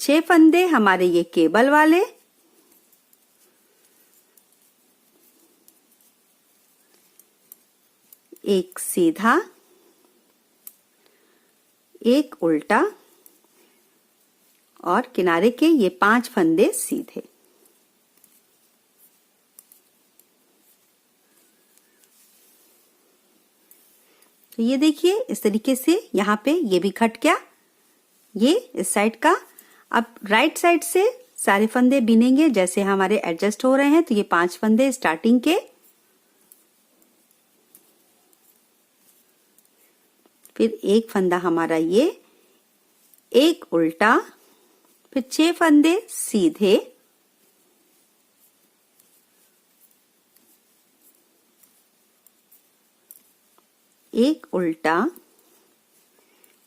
6 फंदे हमारे ये केबल वाले, एक सीधा, एक उल्टा और किनारे के ये 5 फंदे सीधे। तो ये देखिए इस तरीके से यहाँ पे ये भी कट गया, ये इस साइड का। अब राइट साइड से सारे फंदे बिनेंगे जैसे हमारे एडजस्ट हो रहे हैं। तो ये 5 फंदे स्टार्टिंग के, फिर एक फंदा हमारा ये, एक उल्टा, फिर 6 फंदे सीधे एक उल्टा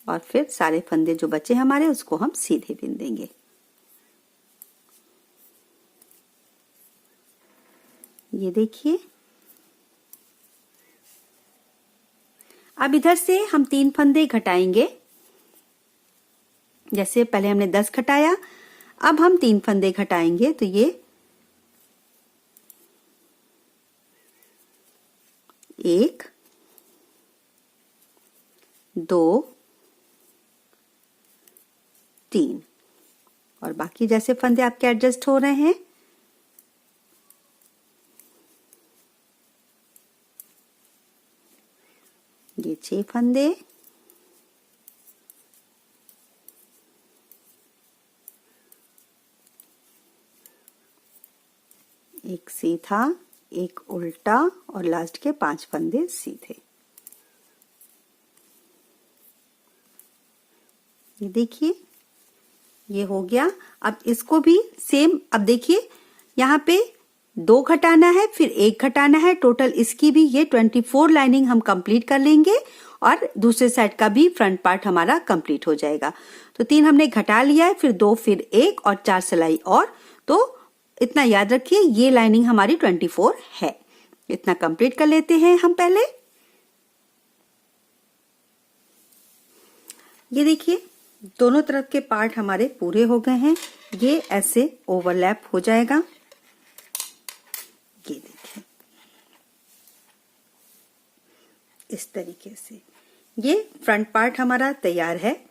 और फिर सारे फंदे जो बचे हमारे उसको हम सीधे बिन देंगे। ये देखिए, अब इधर से हम 3 फंदे घटाएंगे। जैसे पहले हमने 10 घटाया, अब हम 3 फंदे घटाएंगे तो ये 1 2 3 और बाकी जैसे फंदे आपके एडजस्ट हो रहे हैं। ये 6 फंदे, एक सीधा, एक उल्टा और लास्ट के 5 फंदे सीधे। ये देखिए, ये हो गया। अब इसको भी सेम, अब देखिए यहाँ पे 2 घटाना है, फिर 1 घटाना है, टोटल इसकी भी ये 24 लाइनिंग हम कंप्लीट कर लेंगे और दूसरे साइड का भी फ्रंट पार्ट हमारा कंप्लीट हो जाएगा। तो 3 हमने घटा लिया है, फिर 2, फिर 1 और 4 सिलाई और, तो इतना याद रखिए ये लाइनिंग हमारी 24 है। इतना कंप्लीट कर लेते हैं हम पहले। ये देखिए, दोनों तरफ के पार्ट हमारे पूरे हो गए हैं। ये ऐसे ओवरलैप हो जाएगा। ये देखिए, इस तरीके से ये फ्रंट पार्ट हमारा तैयार है।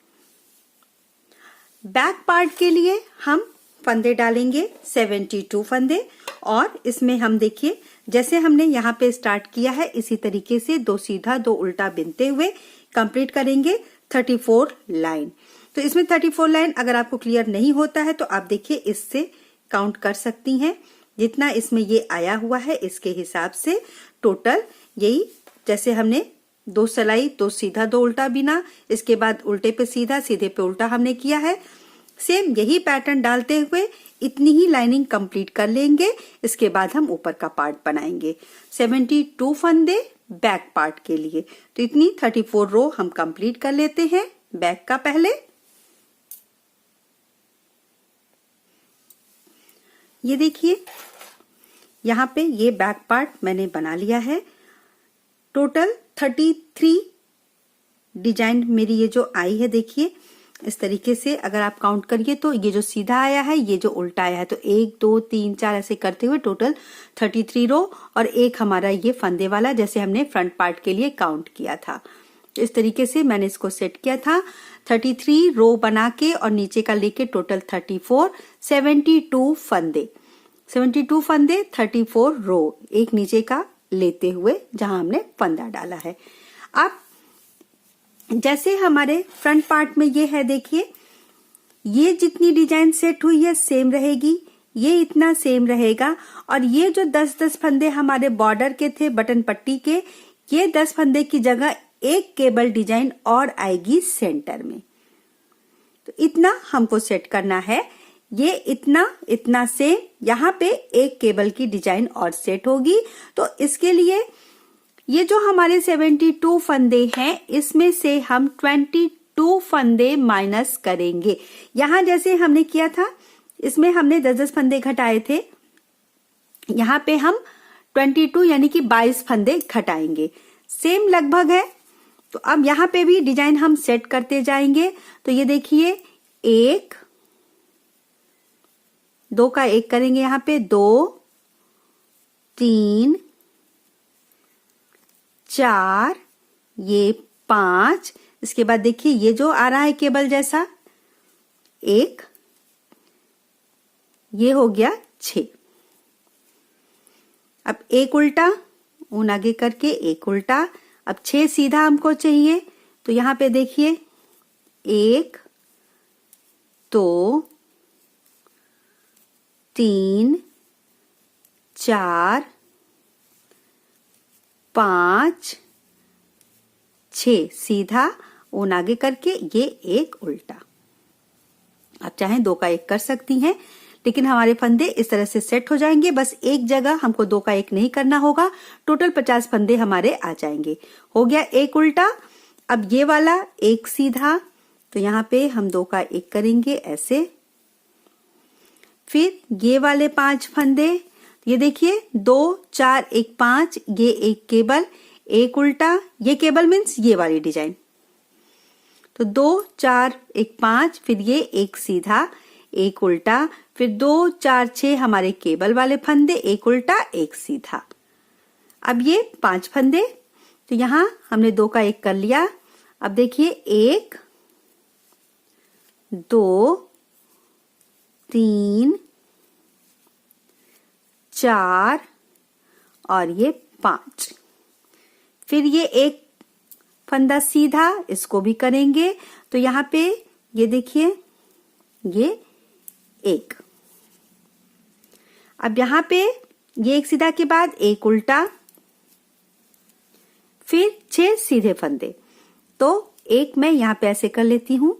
बैक पार्ट के लिए हम फंदे डालेंगे 72 फंदे और इसमें हम देखिए जैसे हमने यहाँ पे स्टार्ट किया है इसी तरीके से 2 सीधा 2 उल्टा बिनते हुए कंप्लीट करेंगे 34 लाइन। तो इसमें 34 लाइन अगर आपको क्लियर नहीं होता है तो आप देखिए इससे काउंट कर सकती हैं। जितना इसमें ये आया हुआ है इसके हिसाब से टोटल यही, जैसे हमने 2 सिलाई 2 सीधा 2 उल्टा बिना, इसके बाद उल्टे पे सीधा सीधे पे उल्टा हमने किया है। सेम यही पैटर्न डालते हुए इतनी ही लाइनिंग कंप्लीट कर लेंगे। इसके बाद हम ऊपर का पार्ट बनाएंगे। 72 फंदे बैक पार्ट के लिए, तो इतनी 34 रो हम कंप्लीट कर लेते हैं बैक का। पहले ये देखिए, यहाँ पे ये बैक पार्ट मैंने बना लिया है। टोटल 33 डिजाइन मेरी ये जो आई है, देखिए इस तरीके से अगर आप काउंट करिए तो ये जो सीधा आया है, ये जो उल्टा आया है, तो 1 2 3 4 ऐसे करते हुए टोटल 33 रो और एक हमारा ये फंदे वाला जैसे हमने फ्रंट पार्ट के लिए काउंट किया था। इस तरीके से मैंने इसको सेट किया था। 33 रो बना के और नीचे का लेके टोटल 34, 72 फंदे 34 रो एक नीचे का लेते हुए जहां हमने फंदा डाला है। अब जैसे हमारे फ्रंट पार्ट में ये है, देखिए ये जितनी डिजाइन सेट हुई है सेम रहेगी, ये इतना सेम रहेगा और ये जो 10-10 फंदे हमारे बॉर्डर के थे बटन पट्टी के, ये 10 फंदे की जगह एक केबल डिजाइन और आएगी सेंटर में। तो इतना हमको सेट करना है। ये इतना से यहाँ पे एक केबल की डिजाइन और सेट होगी। तो इसके लिए ये जो हमारे 72 फंदे हैं इसमें से हम 22 फंदे माइनस करेंगे। यहाँ जैसे हमने किया था इसमें हमने 10-10 फंदे घटाए थे, यहाँ पे हम 22 यानी कि 22 फंदे घटाएंगे। सेम लगभग है। तो अब यहाँ पे भी डिजाइन हम सेट करते जाएंगे। तो ये देखिए 1 2 का 1 करेंगे, यहाँ पे 2 3 4, ये 5, इसके बाद देखिए ये जो आ रहा है केबल जैसा 1, ये हो गया 6। अब 1 उल्टा ऊन आगे करके 1 उल्टा, अब 6 सीधा हमको चाहिए। तो यहाँ पे देखिए 1 2 3 4 5 6 सीधा ऊन आगे करके ये 1 उल्टा। आप चाहें 2 का 1 कर सकती हैं, लेकिन हमारे फंदे इस तरह से सेट हो जाएंगे। बस एक जगह हमको 2 का 1 नहीं करना होगा, टोटल 50 फंदे हमारे आ जाएंगे। हो गया एक उल्टा। अब ये वाला एक सीधा, तो यहाँ पे हम 2 का 1 करेंगे ऐसे। फिर ये वाले 5 फंदे, ये देखिए 2 4 1 5, ये एक केबल, एक उल्टा, ये केबल मीन्स ये वाली डिजाइन। तो 2 4 1 5, फिर ये एक सीधा, एक उल्टा, फिर 2 4 6 हमारे केबल वाले फंदे, एक उल्टा एक सीधा। अब ये 5 फंदे, तो यहां हमने 2 का 1 कर लिया। अब देखिए 1 2 3 4 और ये 5। फिर ये एक फंदा सीधा, इसको भी करेंगे। तो यहाँ पे ये देखिए ये 1। अब यहाँ पे ये एक सीधा के बाद एक उल्टा, फिर 6 सीधे फंदे। तो एक मैं यहाँ पे ऐसे कर लेती हूं।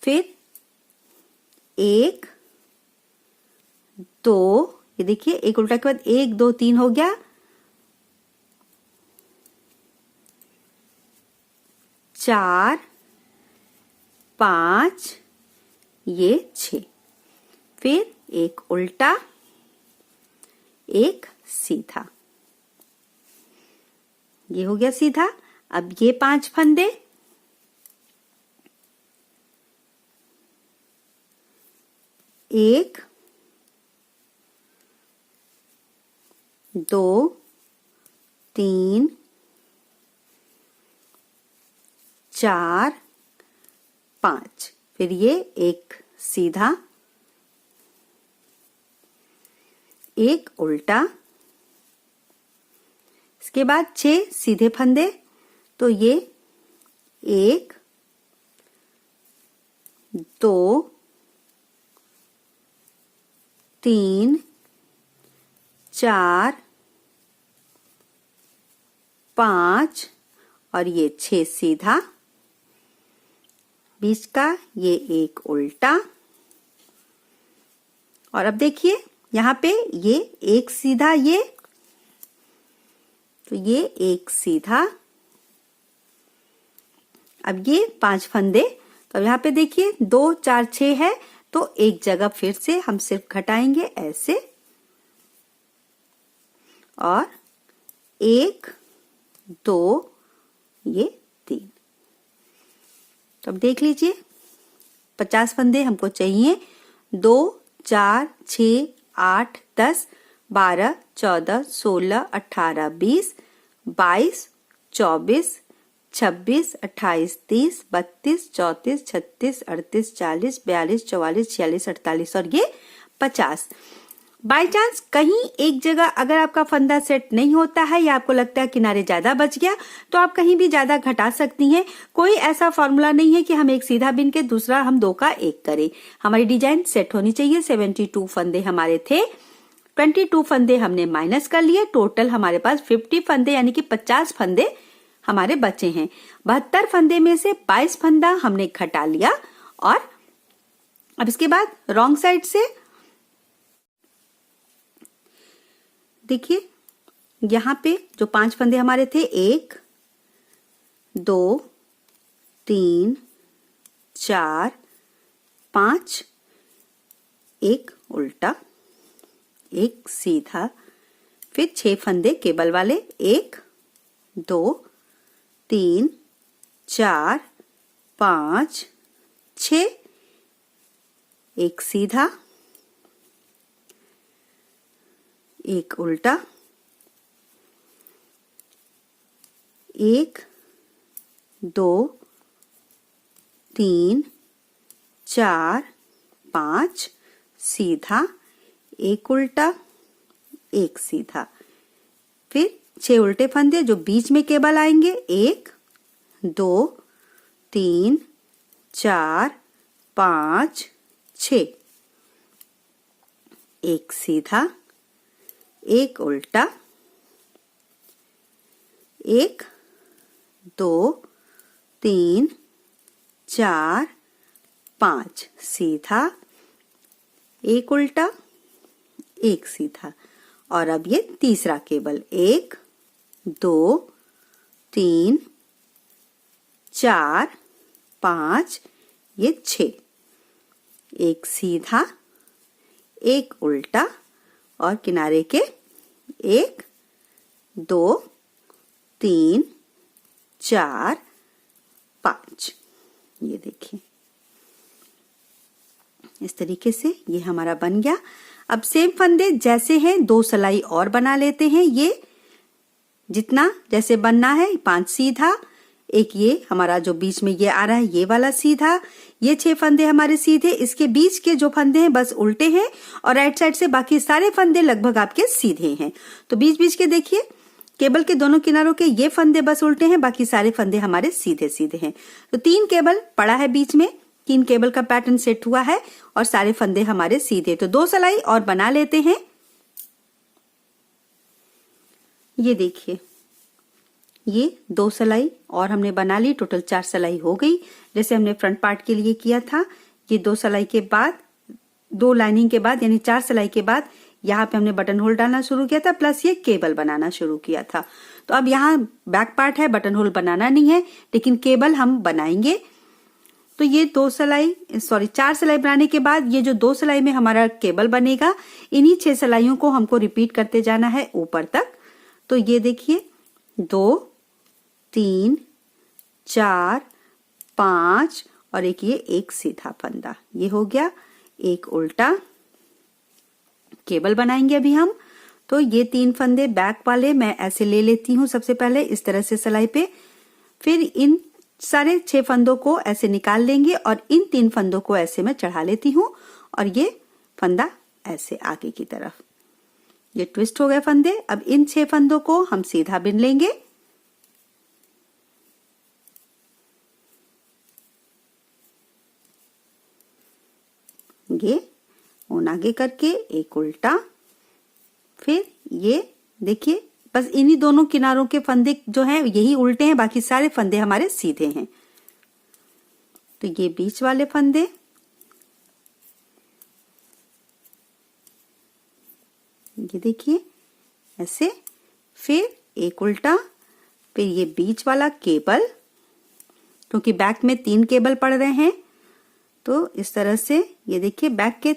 फिर 1 2, ये देखिए एक उल्टा के बाद 1 2 3 हो गया, 4 5, ये 6। फिर एक उल्टा एक सीधा, ये हो गया सीधा। अब ये 5 फंदे, 1 2 3 4 5, फिर ये एक सीधा, एक उल्टा, इसके बाद 6 सीधे फंदे। तो ये 1 2 3 4 5 और ये 6 सीधा, बीच का ये एक उल्टा। और अब देखिए यहाँ पे ये एक सीधा, ये तो ये एक सीधा। अब ये 5 फंदे, तो यहाँ पे देखिए 2 4 6 है, तो एक जगह फिर से हम सिर्फ घटाएंगे ऐसे, और 1 2 ये 3। तो अब देख लीजिए 50 फंदे हमको चाहिए। 2 4 6 8 10 12 14 16 18 20 22 24 26 28 30 32 34 36 38 40 42 44 46 48 और ये 50। बाय चांस कहीं एक जगह अगर आपका फंदा सेट नहीं होता है या आपको लगता है किनारे ज्यादा बच गया, तो आप कहीं भी ज्यादा घटा सकती हैं। कोई ऐसा फॉर्मूला नहीं है कि हम एक सीधा बिन के दूसरा हम 2 का 1 करें। हमारी डिजाइन सेट होनी चाहिए। 72 फंदे हमारे थे, 22 फंदे हमने माइनस कर लिए, टोटल हमारे पास 50 फंदे यानी कि 50 फंदे हमारे बचे हैं। 72 फंदे में से 22 फंदा हमने घटा लिया। और अब इसके बाद रॉन्ग साइड से देखिए, यहां पे जो 5 फंदे हमारे थे, 1 2 3 4 5, एक उल्टा एक सीधा, फिर 6 फंदे केबल वाले, 1 2 3 4 5 6, एक सीधा एक उल्टा, 1 2 3 4 5 सीधा, एक उल्टा एक सीधा, फिर 6 उल्टे फंदे जो बीच में केबल आएंगे, 1 2 3 4 5 6, एक सीधा एक उल्टा, 1 2 3 4 5 सीधा, एक उल्टा, एक सीधा। और अब ये तीसरा केबल, 1 2 3 4 5, ये 6, एक सीधा, एक उल्टा और किनारे के 1 2 3 4 5। ये देखिए इस तरीके से ये हमारा बन गया। अब सेम फंदे जैसे हैं 2 सिलाई और बना लेते हैं। ये जितना जैसे बनना है, 5 सीधा, एक ये हमारा जो बीच में ये आ रहा है ये वाला सीधा, ये 6 फंदे हमारे सीधे, इसके बीच के जो फंदे हैं बस उल्टे हैं और राइट साइड से बाकी सारे फंदे लगभग आपके सीधे हैं। तो बीच बीच के देखिए केबल के दोनों किनारों के ये फंदे बस उल्टे हैं, बाकी सारे फंदे हमारे सीधे सीधे हैं। तो 3 केबल पड़ा है बीच में, 3 केबल का पैटर्न सेट हुआ है और सारे फंदे हमारे सीधे। तो 2 सिलाई और बना लेते हैं। ये देखिए ये 2 सिलाई और हमने बना ली, टोटल 4 सिलाई हो गई जैसे हमने फ्रंट पार्ट के लिए किया था। ये 2 सिलाई के बाद, 2 लाइनिंग के बाद यानी 4 सिलाई के बाद यहाँ पे हमने बटन होल डालना शुरू किया था, प्लस ये केबल बनाना शुरू किया था। तो अब यहाँ बैक पार्ट है, बटन होल बनाना नहीं है, लेकिन केबल हम बनाएंगे। तो ये 4 सिलाई बनाने के बाद ये जो 2 सिलाई में हमारा केबल बनेगा, इन्हीं 6 सिलाइयों को हमको रिपीट करते जाना है ऊपर तक। तो ये देखिए 2 3 4 5 और एक ये एक सीधा फंदा, ये हो गया। एक उल्टा, केबल बनाएंगे अभी हम। तो ये 3 फंदे बैक वाले मैं ऐसे ले लेती हूँ सबसे पहले इस तरह से सिलाई पे, फिर इन सारे 6 फंदों को ऐसे निकाल लेंगे और इन 3 फंदों को ऐसे मैं चढ़ा लेती हूँ और ये फंदा ऐसे आगे की तरफ, ये ट्विस्ट हो गए फंदे। अब इन 6 फंदों को हम सीधा बिन लेंगे, ये ऊन आगे करके एक उल्टा, फिर ये देखिए बस इन्हीं दोनों किनारों के फंदे जो हैं यही उल्टे हैं, बाकी सारे फंदे हमारे सीधे हैं। तो ये बीच वाले फंदे, ये देखिए ऐसे, फिर एक उल्टा, फिर ये बीच वाला केबल, क्योंकि बैक में 3 केबल पड़ रहे हैं तो इस तरह से ये देखिए बैक के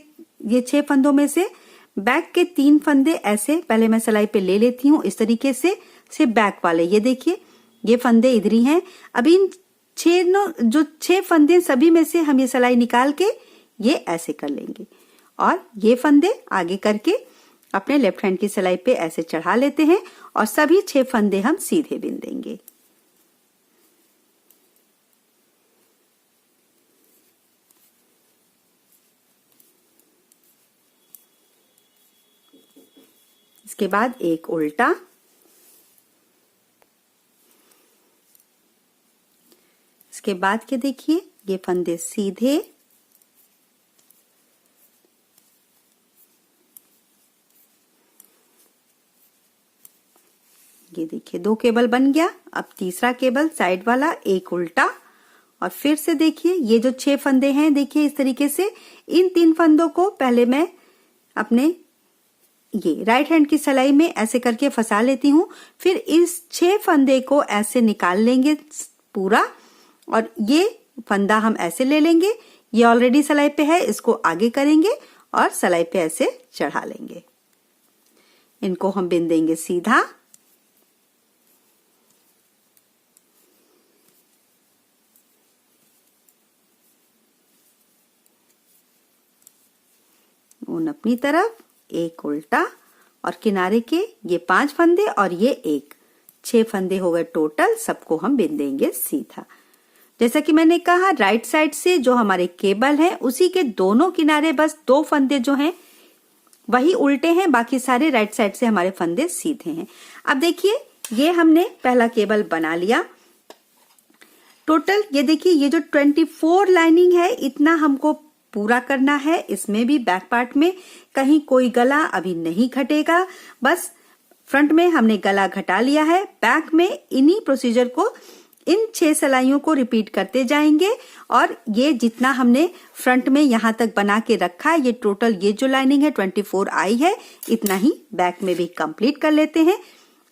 ये 6 फंदों में से बैक के 3 फंदे ऐसे पहले मैं सिलाई पे ले लेती हूँ इस तरीके से बैक वाले, ये देखिए ये फंदे इधर ही हैं। अब इन 6 फंदे सभी में से हम ये सिलाई निकाल के ये ऐसे कर लेंगे और ये फंदे आगे करके अपने लेफ्ट हैंड की सिलाई पे ऐसे चढ़ा लेते हैं और सभी 6 फंदे हम सीधे बिन देंगे। इसके बाद एक उल्टा, इसके बाद के देखिए ये फंदे सीधे, ये देखिए 2 केबल बन गया। अब तीसरा केबल साइड वाला, एक उल्टा और फिर से देखिए ये जो 6 फंदे हैं देखिए इस तरीके से इन 3 फंदों को पहले मैं अपने ये राइट हैंड की सिलाई में ऐसे करके फंसा लेती हूँ, फिर इस 6 फंदे को ऐसे निकाल लेंगे पूरा और ये फंदा हम ऐसे ले लेंगे, ये ऑलरेडी सिलाई पे है, इसको आगे करेंगे और सिलाई पे ऐसे चढ़ा लेंगे। इनको हम बिन देंगे सीधा, ऊन अपनी तरफ, एक उल्टा और किनारे के ये 5 फंदे और ये एक, 6 फंदे हो गए टोटल, सबको हम बिन देंगे सीधा। जैसा कि मैंने कहा राइट साइड से जो हमारे केबल है उसी के दोनों किनारे बस 2 फंदे जो हैं वही उल्टे हैं, बाकी सारे राइट साइड से हमारे फंदे सीधे हैं। अब देखिए ये हमने पहला केबल बना लिया। टोटल ये देखिए ये जो 24 लाइनिंग है इतना हमको पूरा करना है। इसमें भी बैक पार्ट में कहीं कोई गला अभी नहीं घटेगा, बस फ्रंट में हमने गला घटा लिया है, बैक में इन्हीं प्रोसीजर को इन 6 सिलाइयों को रिपीट करते जाएंगे और ये जितना हमने फ्रंट में यहाँ तक बना के रखा है, ये टोटल ये जो लाइनिंग है 24 आई है, इतना ही बैक में भी कंप्लीट कर लेते हैं,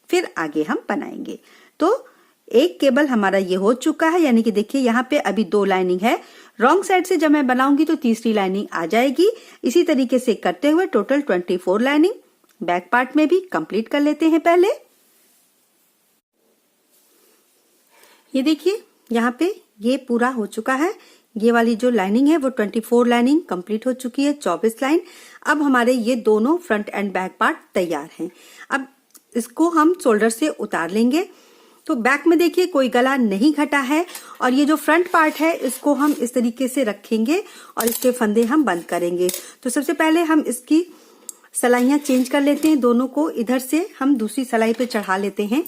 फिर आगे हम बनाएंगे। तो एक केबल हमारा ये हो चुका है, यानी कि देखिए यहाँ पे अभी 2 लाइनिंग है। रॉन्ग साइड से जब मैं बनाऊंगी तो तीसरी लाइनिंग आ जाएगी। इसी तरीके से करते हुए टोटल 24 लाइनिंग बैक पार्ट में भी कंप्लीट कर लेते हैं। पहले ये देखिए यहाँ पे ये पूरा हो चुका है। ये वाली जो लाइनिंग है वो 24 लाइनिंग कंप्लीट हो चुकी है, 24 लाइन। अब हमारे ये दोनों फ्रंट एंड बैक पार्ट तैयार हैं। अब इसको हम शोल्डर से उतार लेंगे। तो बैक में देखिए कोई गला नहीं घटा है और ये जो फ्रंट पार्ट है इसको हम इस तरीके से रखेंगे और इसके फंदे हम बंद करेंगे। तो सबसे पहले हम इसकी सलाइयां चेंज कर लेते हैं, दोनों को इधर से हम दूसरी सलाई पे चढ़ा लेते हैं।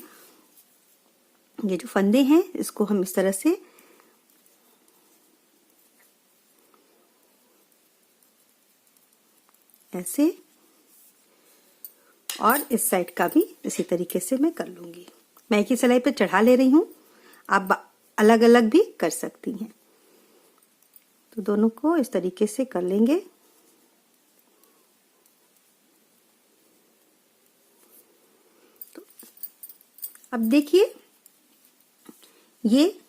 ये जो फंदे हैं इसको हम इस तरह से ऐसे, और इस साइड का भी इसी तरीके से मैं कर लूंगी। मैं एक ही सिलाई पे चढ़ा ले रही हूं, आप अलग अलग भी कर सकती हैं। तो दोनों को इस तरीके से कर लेंगे। तो अब देखिए ये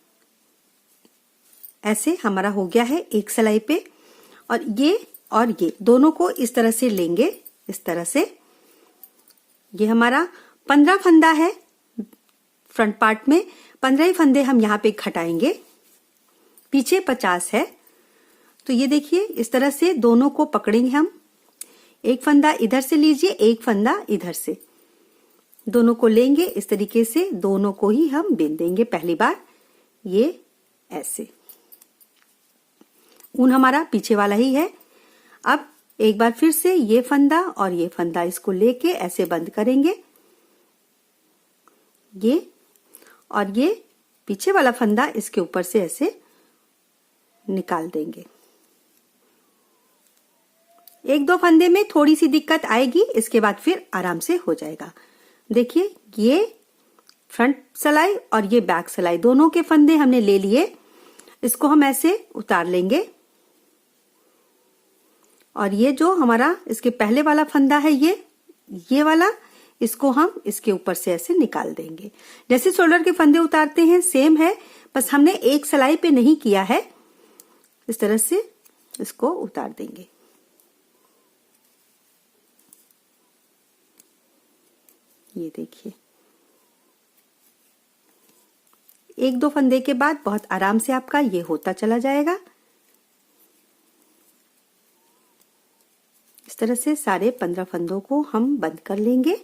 ऐसे हमारा हो गया है एक सिलाई पे, और ये दोनों को इस तरह से लेंगे। इस तरह से ये हमारा 15 फंदा है फ्रंट पार्ट में, 15 ही फंदे हम यहाँ पे घटाएंगे, पीछे 50 है। तो ये देखिए इस तरह से दोनों को पकड़ेंगे हम। एक फंदा इधर से लीजिए, एक फंदा इधर से, दोनों को लेंगे इस तरीके से, दोनों को ही हम बिन देंगे पहली बार। ये ऐसे ऊन हमारा पीछे वाला ही है। अब एक बार फिर से ये फंदा और ये फंदा इसको लेके ऐसे बंद करेंगे, ये और ये पीछे वाला फंदा इसके ऊपर से ऐसे निकाल देंगे। एक दो फंदे में थोड़ी सी दिक्कत आएगी, इसके बाद फिर आराम से हो जाएगा। देखिए ये फ्रंट सिलाई और ये बैक सिलाई दोनों के फंदे हमने ले लिए, इसको हम ऐसे उतार लेंगे। और ये जो हमारा इसके पहले वाला फंदा है ये वाला, इसको हम इसके ऊपर से ऐसे निकाल देंगे। जैसे शोल्डर के फंदे उतारते हैं सेम है, बस हमने एक सिलाई पे नहीं किया है। इस तरह से इसको उतार देंगे। ये देखिए एक दो फंदे के बाद बहुत आराम से आपका ये होता चला जाएगा। इस तरह से सारे 15 फंदों को हम बंद कर लेंगे।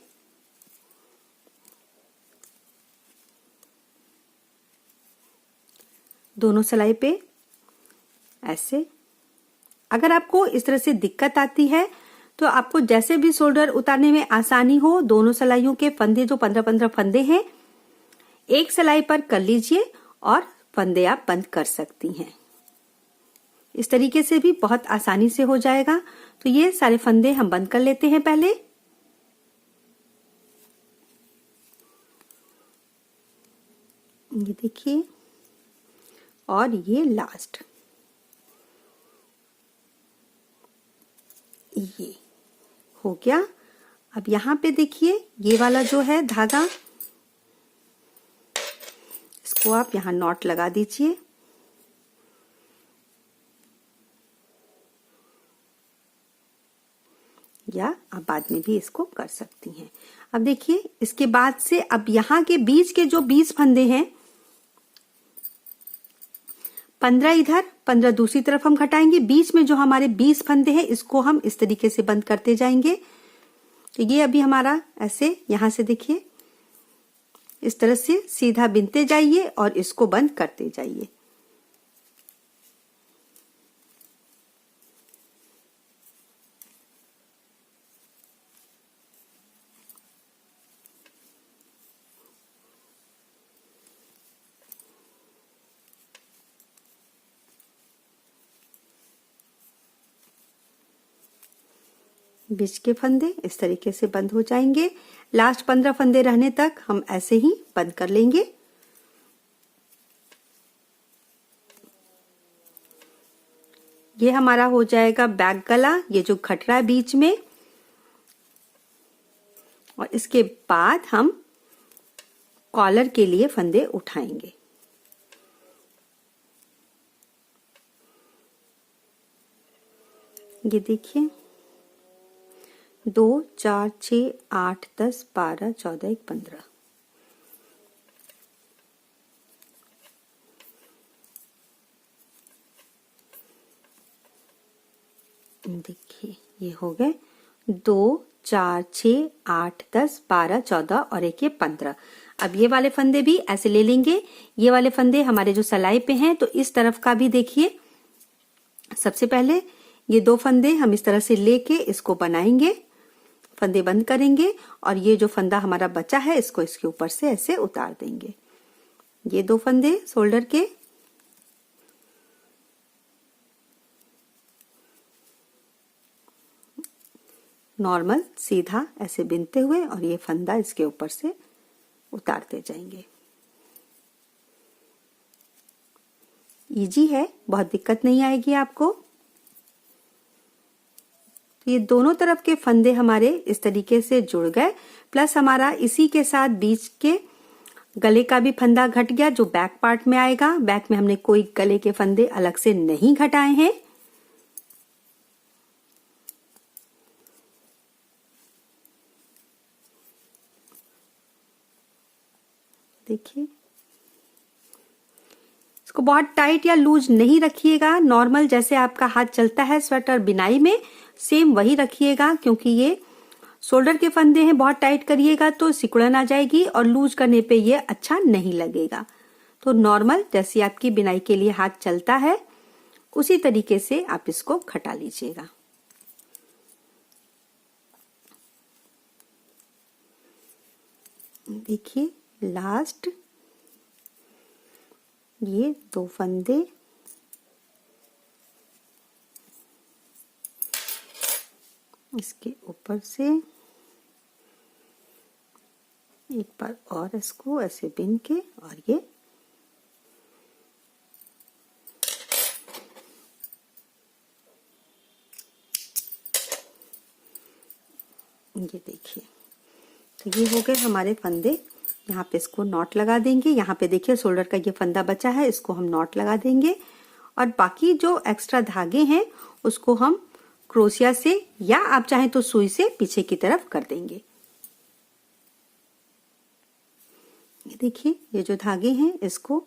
दोनों सिलाई पे ऐसे। अगर आपको इस तरह से दिक्कत आती है तो आपको जैसे भी शोल्डर उतारने में आसानी हो, दोनों सिलाइयों के फंदे जो 15-15 फंदे हैं एक सिलाई पर कर लीजिए और फंदे आप बंद कर सकती हैं। इस तरीके से भी बहुत आसानी से हो जाएगा। तो ये सारे फंदे हम बंद कर लेते हैं पहले। ये देखिए, और ये लास्ट, ये हो गया। अब यहाँ पे देखिए ये वाला जो है धागा, इसको आप यहाँ नॉट लगा दीजिए। या आप बाद में भी इसको कर सकती हैं। अब देखिए इसके बाद से अब यहाँ के बीच के जो 20 फंदे हैं, 15 इधर 15 दूसरी तरफ हम घटाएंगे। बीच में जो हमारे 20 फंदे हैं इसको हम इस तरीके से बंद करते जाएंगे। तो ये अभी हमारा ऐसे यहां से देखिए इस तरह से सीधा बिनते जाइए और इसको बंद करते जाइए। बीच के फंदे इस तरीके से बंद हो जाएंगे। लास्ट 15 फंदे रहने तक हम ऐसे ही बंद कर लेंगे। ये हमारा हो जाएगा बैक गला, ये जो घट रहा है बीच में। और इसके बाद हम कॉलर के लिए फंदे उठाएंगे। ये देखिए 2 4 6 8 10 12 14 15। देखिए ये हो गए 2 4 6 8 10 12 14 और एक ये 15। अब ये वाले फंदे भी ऐसे ले लेंगे। ये वाले फंदे हमारे जो सलाई पे हैं, तो इस तरफ का भी देखिए। सबसे पहले ये 2 फंदे हम इस तरह से लेके इसको बनाएंगे, फंदे बंद करेंगे और ये जो फंदा हमारा बचा है इसको इसके ऊपर से ऐसे उतार देंगे। ये 2 फंदे शोल्डर के, नॉर्मल सीधा ऐसे बिनते हुए और ये फंदा इसके ऊपर से उतारते जाएंगे। इजी है, बहुत दिक्कत नहीं आएगी आपको। तो ये दोनों तरफ के फंदे हमारे इस तरीके से जुड़ गए, प्लस हमारा इसी के साथ बीच के गले का भी फंदा घट गया जो बैक पार्ट में आएगा। बैक में हमने कोई गले के फंदे अलग से नहीं घटाए हैं। देखिए इसको बहुत टाइट या लूज नहीं रखिएगा, नॉर्मल जैसे आपका हाथ चलता है स्वेटर बिनाई में सेम वही रखिएगा, क्योंकि ये शोल्डर के फंदे हैं। बहुत टाइट करिएगा तो सिकुड़न आ जाएगी और लूज करने पे ये अच्छा नहीं लगेगा। तो नॉर्मल जैसे आपकी बिनाई के लिए हाथ चलता है उसी तरीके से आप इसको घटा लीजिएगा। देखिए लास्ट ये 2 फंदे इसके ऊपर से एक बार और इसको ऐसे बिन के और ये देखिए। तो ये हो गए हमारे फंदे। यहाँ पे इसको नॉट लगा देंगे। यहाँ पे देखिए शोल्डर का ये फंदा बचा है, इसको हम नॉट लगा देंगे और बाकी जो एक्स्ट्रा धागे हैं उसको हम क्रोशिया से या आप चाहें तो सुई से पीछे की तरफ कर देंगे। ये देखिए ये जो धागे हैं इसको,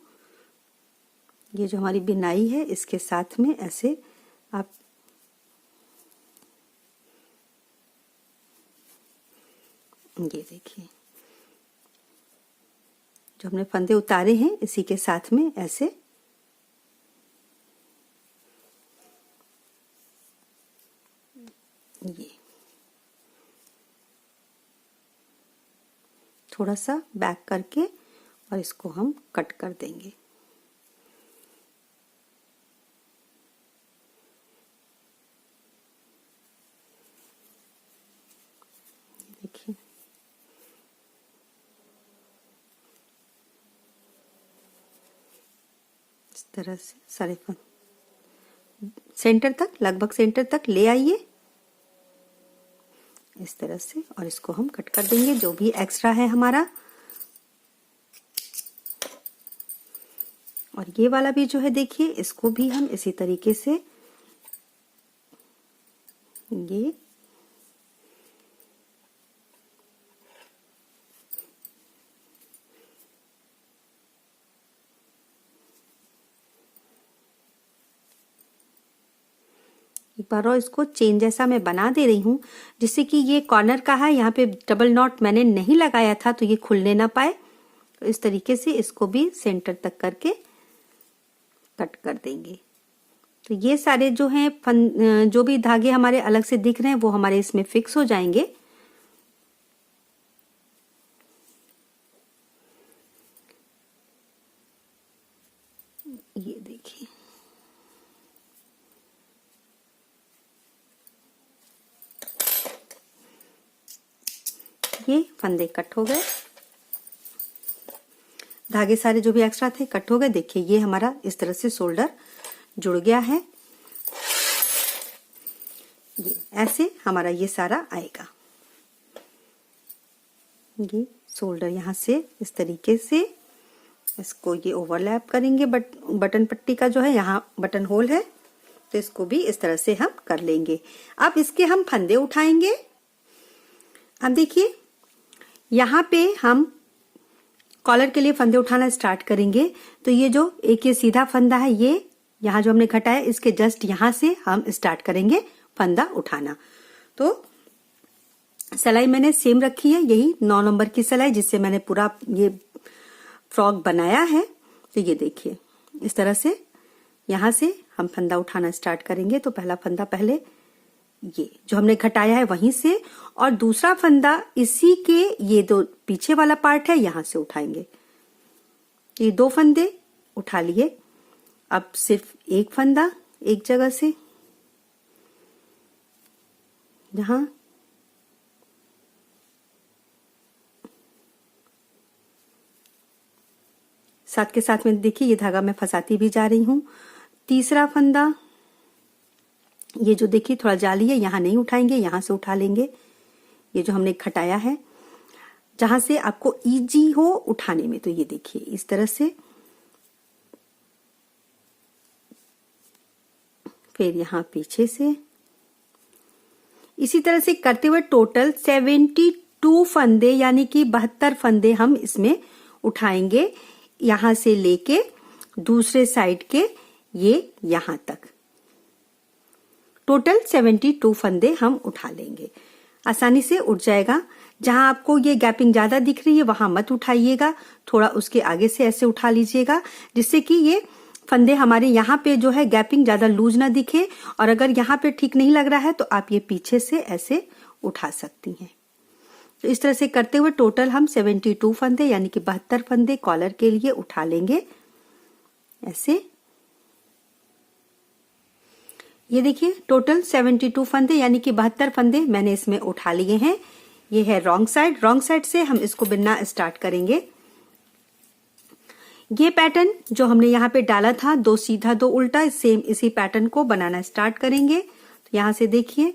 ये जो हमारी बिनाई है इसके साथ में ऐसे आप ये देखिए जो हमने फंदे उतारे हैं इसी के साथ में ऐसे ये थोड़ा सा बैक करके और इसको हम कट कर देंगे। देखिए इस तरह से सारे सेंटर तक, लगभग सेंटर तक ले आइए इस तरह से और इसको हम कट कर देंगे जो भी एक्स्ट्रा है हमारा। और ये वाला भी जो है देखिए इसको भी हम इसी तरीके से ये एक बार और इसको चेन जैसा मैं बना दे रही हूँ, जिससे कि ये कॉर्नर का है, यहाँ पे डबल नॉट मैंने नहीं लगाया था तो ये खुलने ना पाए। तो इस तरीके से इसको भी सेंटर तक करके कट कर देंगे। तो ये सारे जो हैं जो भी धागे हमारे अलग से दिख रहे हैं वो हमारे इसमें फिक्स हो जाएंगे। ये देखिए ये फंदे कट हो गए, धागे सारे जो भी एक्स्ट्रा थे कट हो गए। देखिए ये हमारा इस तरह से शोल्डर जुड़ गया है। ये ऐसे हमारा ये सारा आएगा। ये शोल्डर यहाँ से इस तरीके से इसको ये ओवरलैप करेंगे, बटन पट्टी का जो है यहाँ बटन होल है, तो इसको भी इस तरह से हम कर लेंगे। अब इसके हम फंदे उठाएंगे। अब देखिए यहाँ पे हम कॉलर के लिए फंदे उठाना स्टार्ट करेंगे। तो ये जो एक ये सीधा फंदा है, ये यहाँ जो हमने घटाया इसके जस्ट यहाँ से हम स्टार्ट करेंगे फंदा उठाना। तो सिलाई मैंने सेम रखी है, यही 9 नंबर की सिलाई जिससे मैंने पूरा ये फ्रॉक बनाया है। तो ये देखिए इस तरह से यहाँ से हम फंदा उठाना स्टार्ट करेंगे। तो पहला फंदा पहले ये जो हमने घटाया है वहीं से, और दूसरा फंदा इसी के ये दो पीछे वाला पार्ट है यहाँ से उठाएंगे। ये 2 फंदे उठा लिए। अब सिर्फ एक फंदा एक जगह से, जहां साथ के साथ में देखिए ये धागा मैं फंसाती भी जा रही हूं। तीसरा फंदा ये जो देखिए थोड़ा जाली है, यहां नहीं उठाएंगे, यहां से उठा लेंगे। ये जो हमने घटाया है जहां से आपको इजी हो उठाने में, तो ये देखिए इस तरह से। फिर यहां पीछे से इसी तरह से करते हुए टोटल 72 फंदे यानी कि 72 फंदे हम इसमें उठाएंगे, यहां से लेके दूसरे साइड के ये यहां तक। टोटल 72 फंदे हम उठा लेंगे, आसानी से उठ जाएगा। जहां आपको ये गैपिंग ज्यादा दिख रही है वहां मत उठाइएगा, थोड़ा उसके आगे से ऐसे उठा लीजिएगा, जिससे कि ये फंदे हमारे यहाँ पे जो है गैपिंग ज्यादा लूज ना दिखे। और अगर यहाँ पे ठीक नहीं लग रहा है तो आप ये पीछे से ऐसे उठा सकती हैं। तो इस तरह से करते हुए टोटल हम 72 फंदे यानी कि 72 फंदे कॉलर के लिए उठा लेंगे ऐसे। ये देखिए टोटल 72 फंदे यानी कि 72 फंदे मैंने इसमें उठा लिए हैं। ये है रॉन्ग साइड से हम इसको बिनना स्टार्ट करेंगे। ये पैटर्न जो हमने यहाँ पे डाला था 2 सीधा 2 उल्टा, सेम इसी पैटर्न को बनाना स्टार्ट करेंगे। तो यहां से देखिए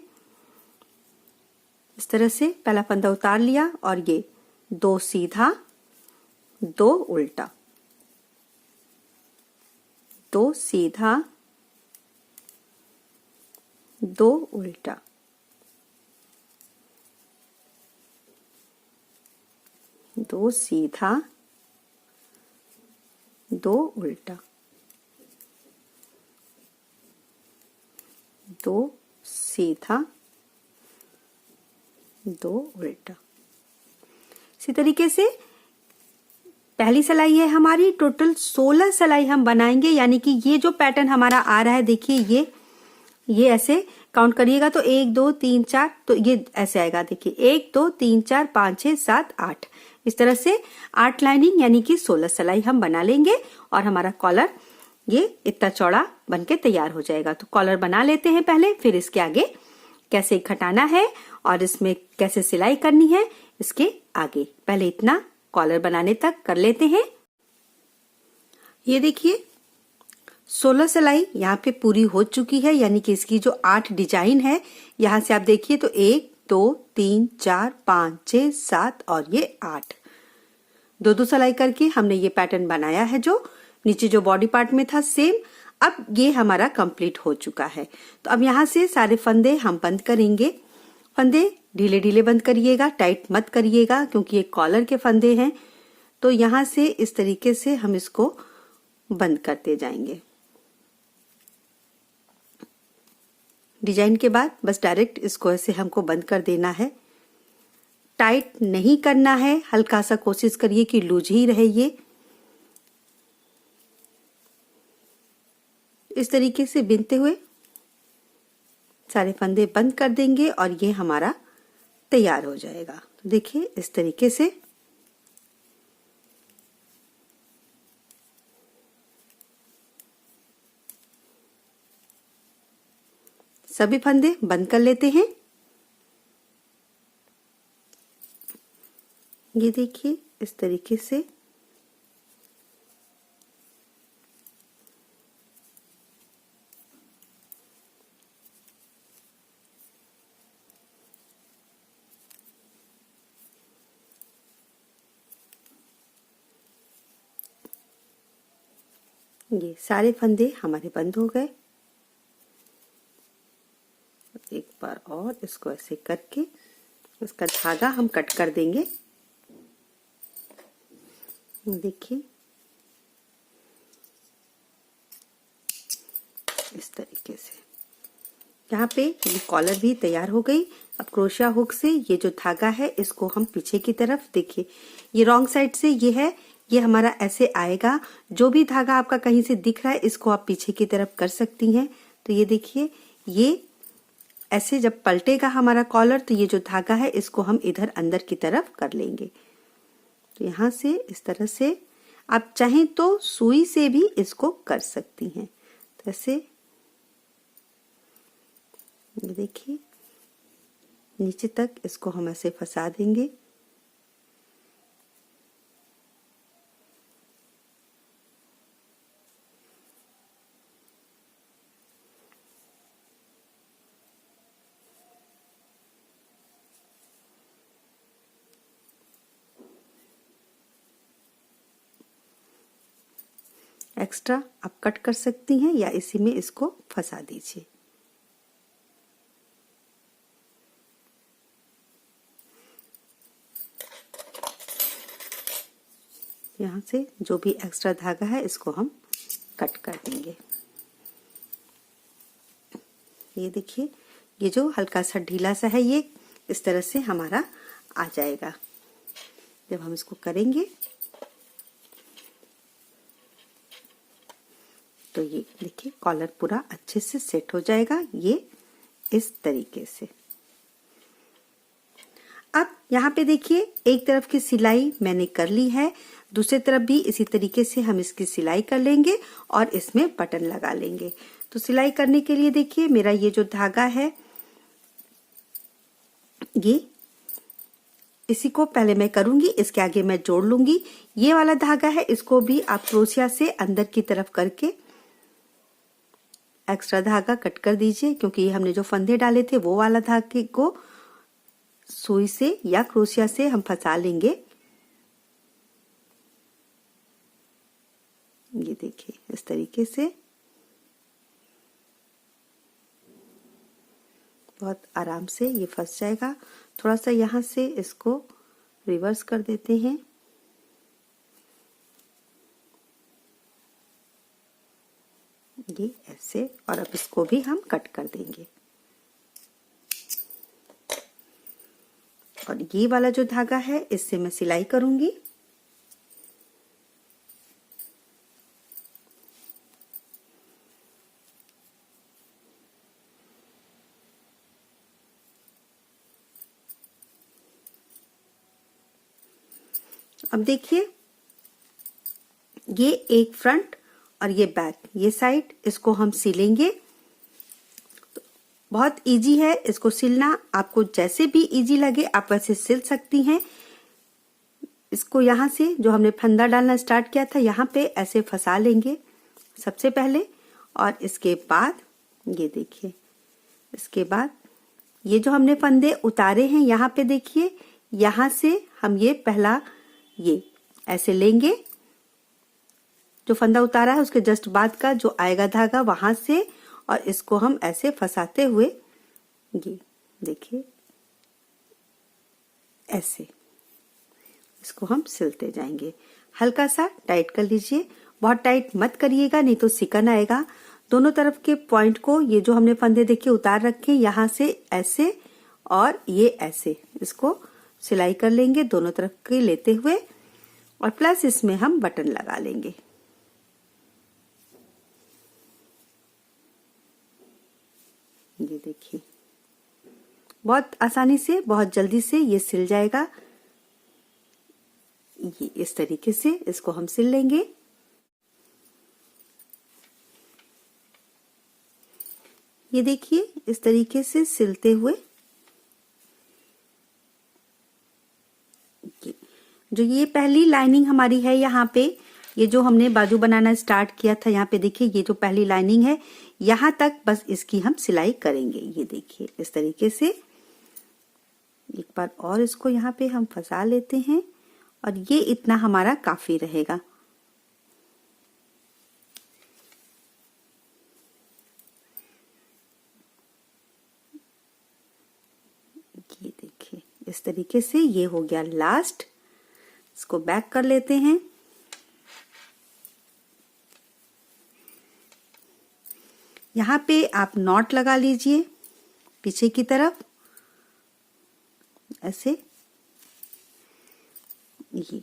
इस तरह से पहला फंदा उतार लिया और ये 2 सीधा 2 उल्टा, 2 सीधा 2 उल्टा, 2 सीधा 2 उल्टा, 2 सीधा 2 उल्टा। इसी तरीके से पहली सिलाई है हमारी, टोटल 16 सिलाई हम बनाएंगे। यानी कि ये जो पैटर्न हमारा आ रहा है देखिए ये ऐसे काउंट करिएगा तो 1 2 3 4, तो ये ऐसे आएगा। देखिए 1 2 3 4 5 6 7 8, इस तरह से 8 लाइनिंग यानी कि 16 सिलाई हम बना लेंगे और हमारा कॉलर ये इतना चौड़ा बनके तैयार हो जाएगा। तो कॉलर बना लेते हैं पहले, फिर इसके आगे कैसे घटाना है और इसमें कैसे सिलाई करनी है इसके आगे। पहले इतना कॉलर बनाने तक कर लेते हैं। ये देखिए 16 सिलाई यहाँ पे पूरी हो चुकी है, यानी कि इसकी जो 8 डिजाइन है यहाँ से आप देखिए तो 1 2 3 4 5 6 7 और ये 8, 2 सिलाई करके हमने ये पैटर्न बनाया है। जो नीचे जो बॉडी पार्ट में था सेम, अब ये हमारा कंप्लीट हो चुका है। तो अब यहाँ से सारे फंदे हम बंद करेंगे। फंदे ढीले ढीले बंद करिएगा, टाइट मत करिएगा क्योंकि ये कॉलर के फंदे हैं। तो यहाँ से इस तरीके से हम इसको बंद करते जाएंगे। डिजाइन के बाद बस डायरेक्ट इसको ऐसे हमको बंद कर देना है, टाइट नहीं करना है, हल्का सा कोशिश करिए कि लूज ही रहे। ये इस तरीके से बिनते हुए सारे फंदे बंद कर देंगे और ये हमारा तैयार हो जाएगा। तो देखिए इस तरीके से सभी फंदे बंद कर लेते हैं। ये देखिए इस तरीके से ये सारे फंदे हमारे बंद हो गए। एक बार और इसको ऐसे करके इसका धागा हम कट कर देंगे। देखिए इस तरीके से यहाँ पे ये कॉलर भी तैयार हो गई। अब क्रोशिया हुक से ये जो धागा है इसको हम पीछे की तरफ, देखिए ये रॉन्ग साइड से ये है, ये हमारा ऐसे आएगा। जो भी धागा आपका कहीं से दिख रहा है इसको आप पीछे की तरफ कर सकती हैं। तो ये देखिए ये ऐसे जब पलटेगा हमारा कॉलर तो ये जो धागा है इसको हम इधर अंदर की तरफ कर लेंगे। तो यहाँ से इस तरह से आप चाहें तो सुई से भी इसको कर सकती हैं। तो ऐसे ये देखिए नीचे तक इसको हम ऐसे फंसा देंगे। एक्स्ट्रा आप कट कर सकती हैं या इसी में इसको फंसा दीजिए। यहाँ से जो भी एक्स्ट्रा धागा है इसको हम कट कर देंगे। ये देखिए ये जो हल्का सा ढीला सा है ये इस तरह से हमारा आ जाएगा। जब हम इसको करेंगे तो ये देखिए कॉलर पूरा अच्छे से सेट हो जाएगा, ये इस तरीके से। अब यहाँ पे देखिए एक तरफ की सिलाई मैंने कर ली है, दूसरी तरफ भी इसी तरीके से हम इसकी सिलाई कर लेंगे और इसमें बटन लगा लेंगे। तो सिलाई करने के लिए देखिए मेरा ये जो धागा है ये इसी को पहले मैं करूंगी, इसके आगे मैं जोड़ लूंगी। ये वाला धागा है इसको भी आप क्रोशिया से अंदर की तरफ करके एक्स्ट्रा धागा कट कर दीजिए, क्योंकि ये हमने जो फंदे डाले थे वो वाला धागे को सुई से या क्रोशिया से हम फंसा लेंगे। ये देखिए इस तरीके से बहुत आराम से ये फंस जाएगा। थोड़ा सा यहाँ से इसको रिवर्स कर देते हैं। ये ऐसे, और अब इसको भी हम कट कर देंगे। और ये वाला जो धागा है इससे मैं सिलाई करूंगी। अब देखिए ये एक फ्रंट और ये बैक, ये साइड इसको हम सिलेंगे। बहुत इजी है इसको सिलना, आपको जैसे भी इजी लगे आप वैसे सिल सकती हैं। इसको यहाँ से जो हमने फंदा डालना स्टार्ट किया था यहाँ पे ऐसे फंसा लेंगे सबसे पहले, और इसके बाद ये देखिए इसके बाद ये जो हमने फंदे उतारे हैं यहाँ पे देखिए, यहाँ से हम ये पहला ये ऐसे लेंगे, जो फंदा उतारा है उसके जस्ट बाद का जो आएगा धागा वहां से, और इसको हम ऐसे फंसाते हुए ये देखिए ऐसे इसको हम सिलते जाएंगे। हल्का सा टाइट कर लीजिए, बहुत टाइट मत करिएगा नहीं तो सिकन आएगा। दोनों तरफ के पॉइंट को ये जो हमने फंदे देखिए उतार रखे यहाँ से ऐसे और ये ऐसे इसको सिलाई कर लेंगे दोनों तरफ के लेते हुए, और प्लस इसमें हम बटन लगा लेंगे। ये देखिए बहुत आसानी से बहुत जल्दी से ये सिल जाएगा। ये इस तरीके से इसको हम सिल लेंगे। ये देखिए इस तरीके से सिलते हुए जो ये पहली लाइनिंग हमारी है यहाँ पे, ये जो हमने बाजू बनाना स्टार्ट किया था यहाँ पे देखिए ये जो पहली लाइनिंग है यहाँ तक बस इसकी हम सिलाई करेंगे। ये देखिए इस तरीके से एक बार और इसको यहाँ पे हम फंसा लेते हैं, और ये इतना हमारा काफी रहेगा। इस तरीके से ये हो गया लास्ट। इसको बैक कर लेते हैं। यहाँ पे आप नॉट लगा लीजिए पीछे की तरफ ऐसे ये,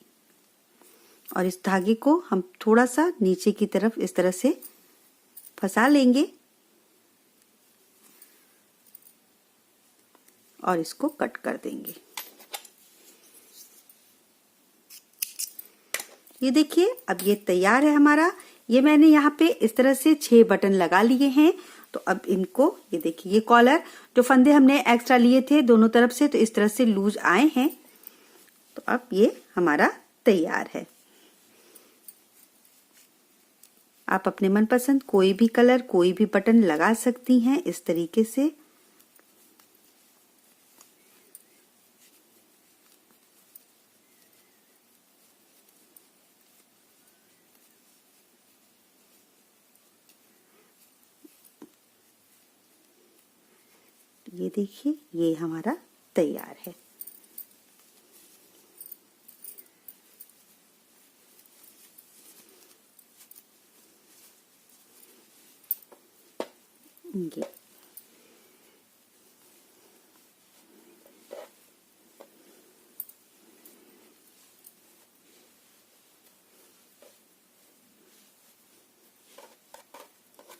और इस धागे को हम थोड़ा सा नीचे की तरफ इस तरह से फंसा लेंगे और इसको कट कर देंगे। ये देखिए अब ये तैयार है हमारा। ये मैंने यहाँ पे इस तरह से 6 बटन लगा लिए हैं। तो अब इनको ये देखिए, ये कॉलर जो फंदे हमने एक्स्ट्रा लिए थे दोनों तरफ से, तो इस तरह से लूज आए हैं। तो अब ये हमारा तैयार है। आप अपने मनपसंद कोई भी कलर, कोई भी बटन लगा सकती हैं इस तरीके से। ये देखिए ये हमारा तैयार है।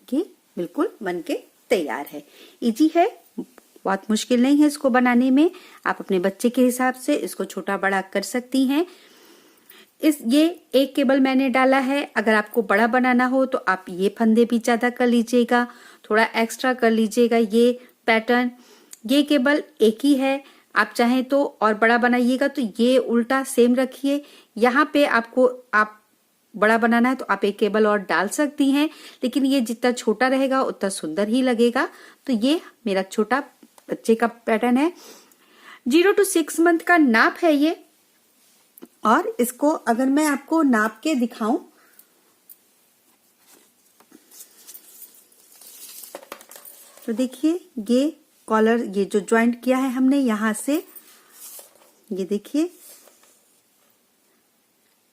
ये बिल्कुल बनके तैयार है। इजी है, बहुत मुश्किल नहीं है इसको बनाने में। आप अपने बच्चे के हिसाब से इसको छोटा बड़ा कर सकती हैं। ये एक केबल मैंने डाला है। अगर आपको बड़ा बनाना हो तो आप ये फंदे भी ज्यादा कर लीजिएगा, थोड़ा एक्स्ट्रा कर लीजिएगा। ये पैटर्न, ये केबल एक ही है। आप चाहें तो और बड़ा बनाइएगा तो ये उल्टा सेम रखिए। यहाँ पे आपको आप बड़ा बनाना है तो आप एक केबल और डाल सकती हैं, लेकिन ये जितना छोटा रहेगा उतना सुंदर ही लगेगा। तो ये मेरा छोटा बच्चे का पैटर्न है। 0 to 6 मंथ का नाप है ये। और इसको अगर मैं आपको नाप के दिखाऊं तो देखिए, ये कॉलर, ये जो ज्वाइंट किया है हमने यहां से, ये देखिए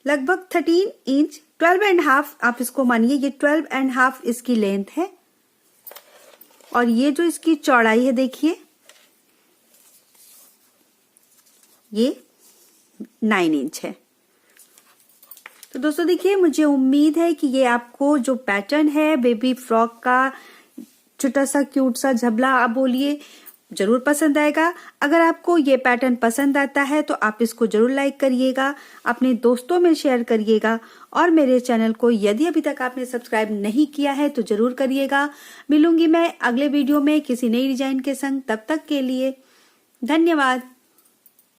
लगभग 13 इंच, 12.5 आप इसको मानिए, ये 12.5 इसकी लेंथ है। और ये जो इसकी चौड़ाई है देखिए, ये 9 इंच है। तो दोस्तों देखिए, मुझे उम्मीद है कि ये आपको जो पैटर्न है बेबी फ्रॉक का, छोटा सा क्यूट सा झबला आप बोलिए, जरूर पसंद आएगा। अगर आपको ये पैटर्न पसंद आता है तो आप इसको जरूर लाइक करिएगा, अपने दोस्तों में शेयर करिएगा, और मेरे चैनल को यदि अभी तक आपने सब्सक्राइब नहीं किया है तो जरूर करिएगा। मिलूंगी मैं अगले वीडियो में किसी नई डिजाइन के संग। तब तक के लिए धन्यवाद।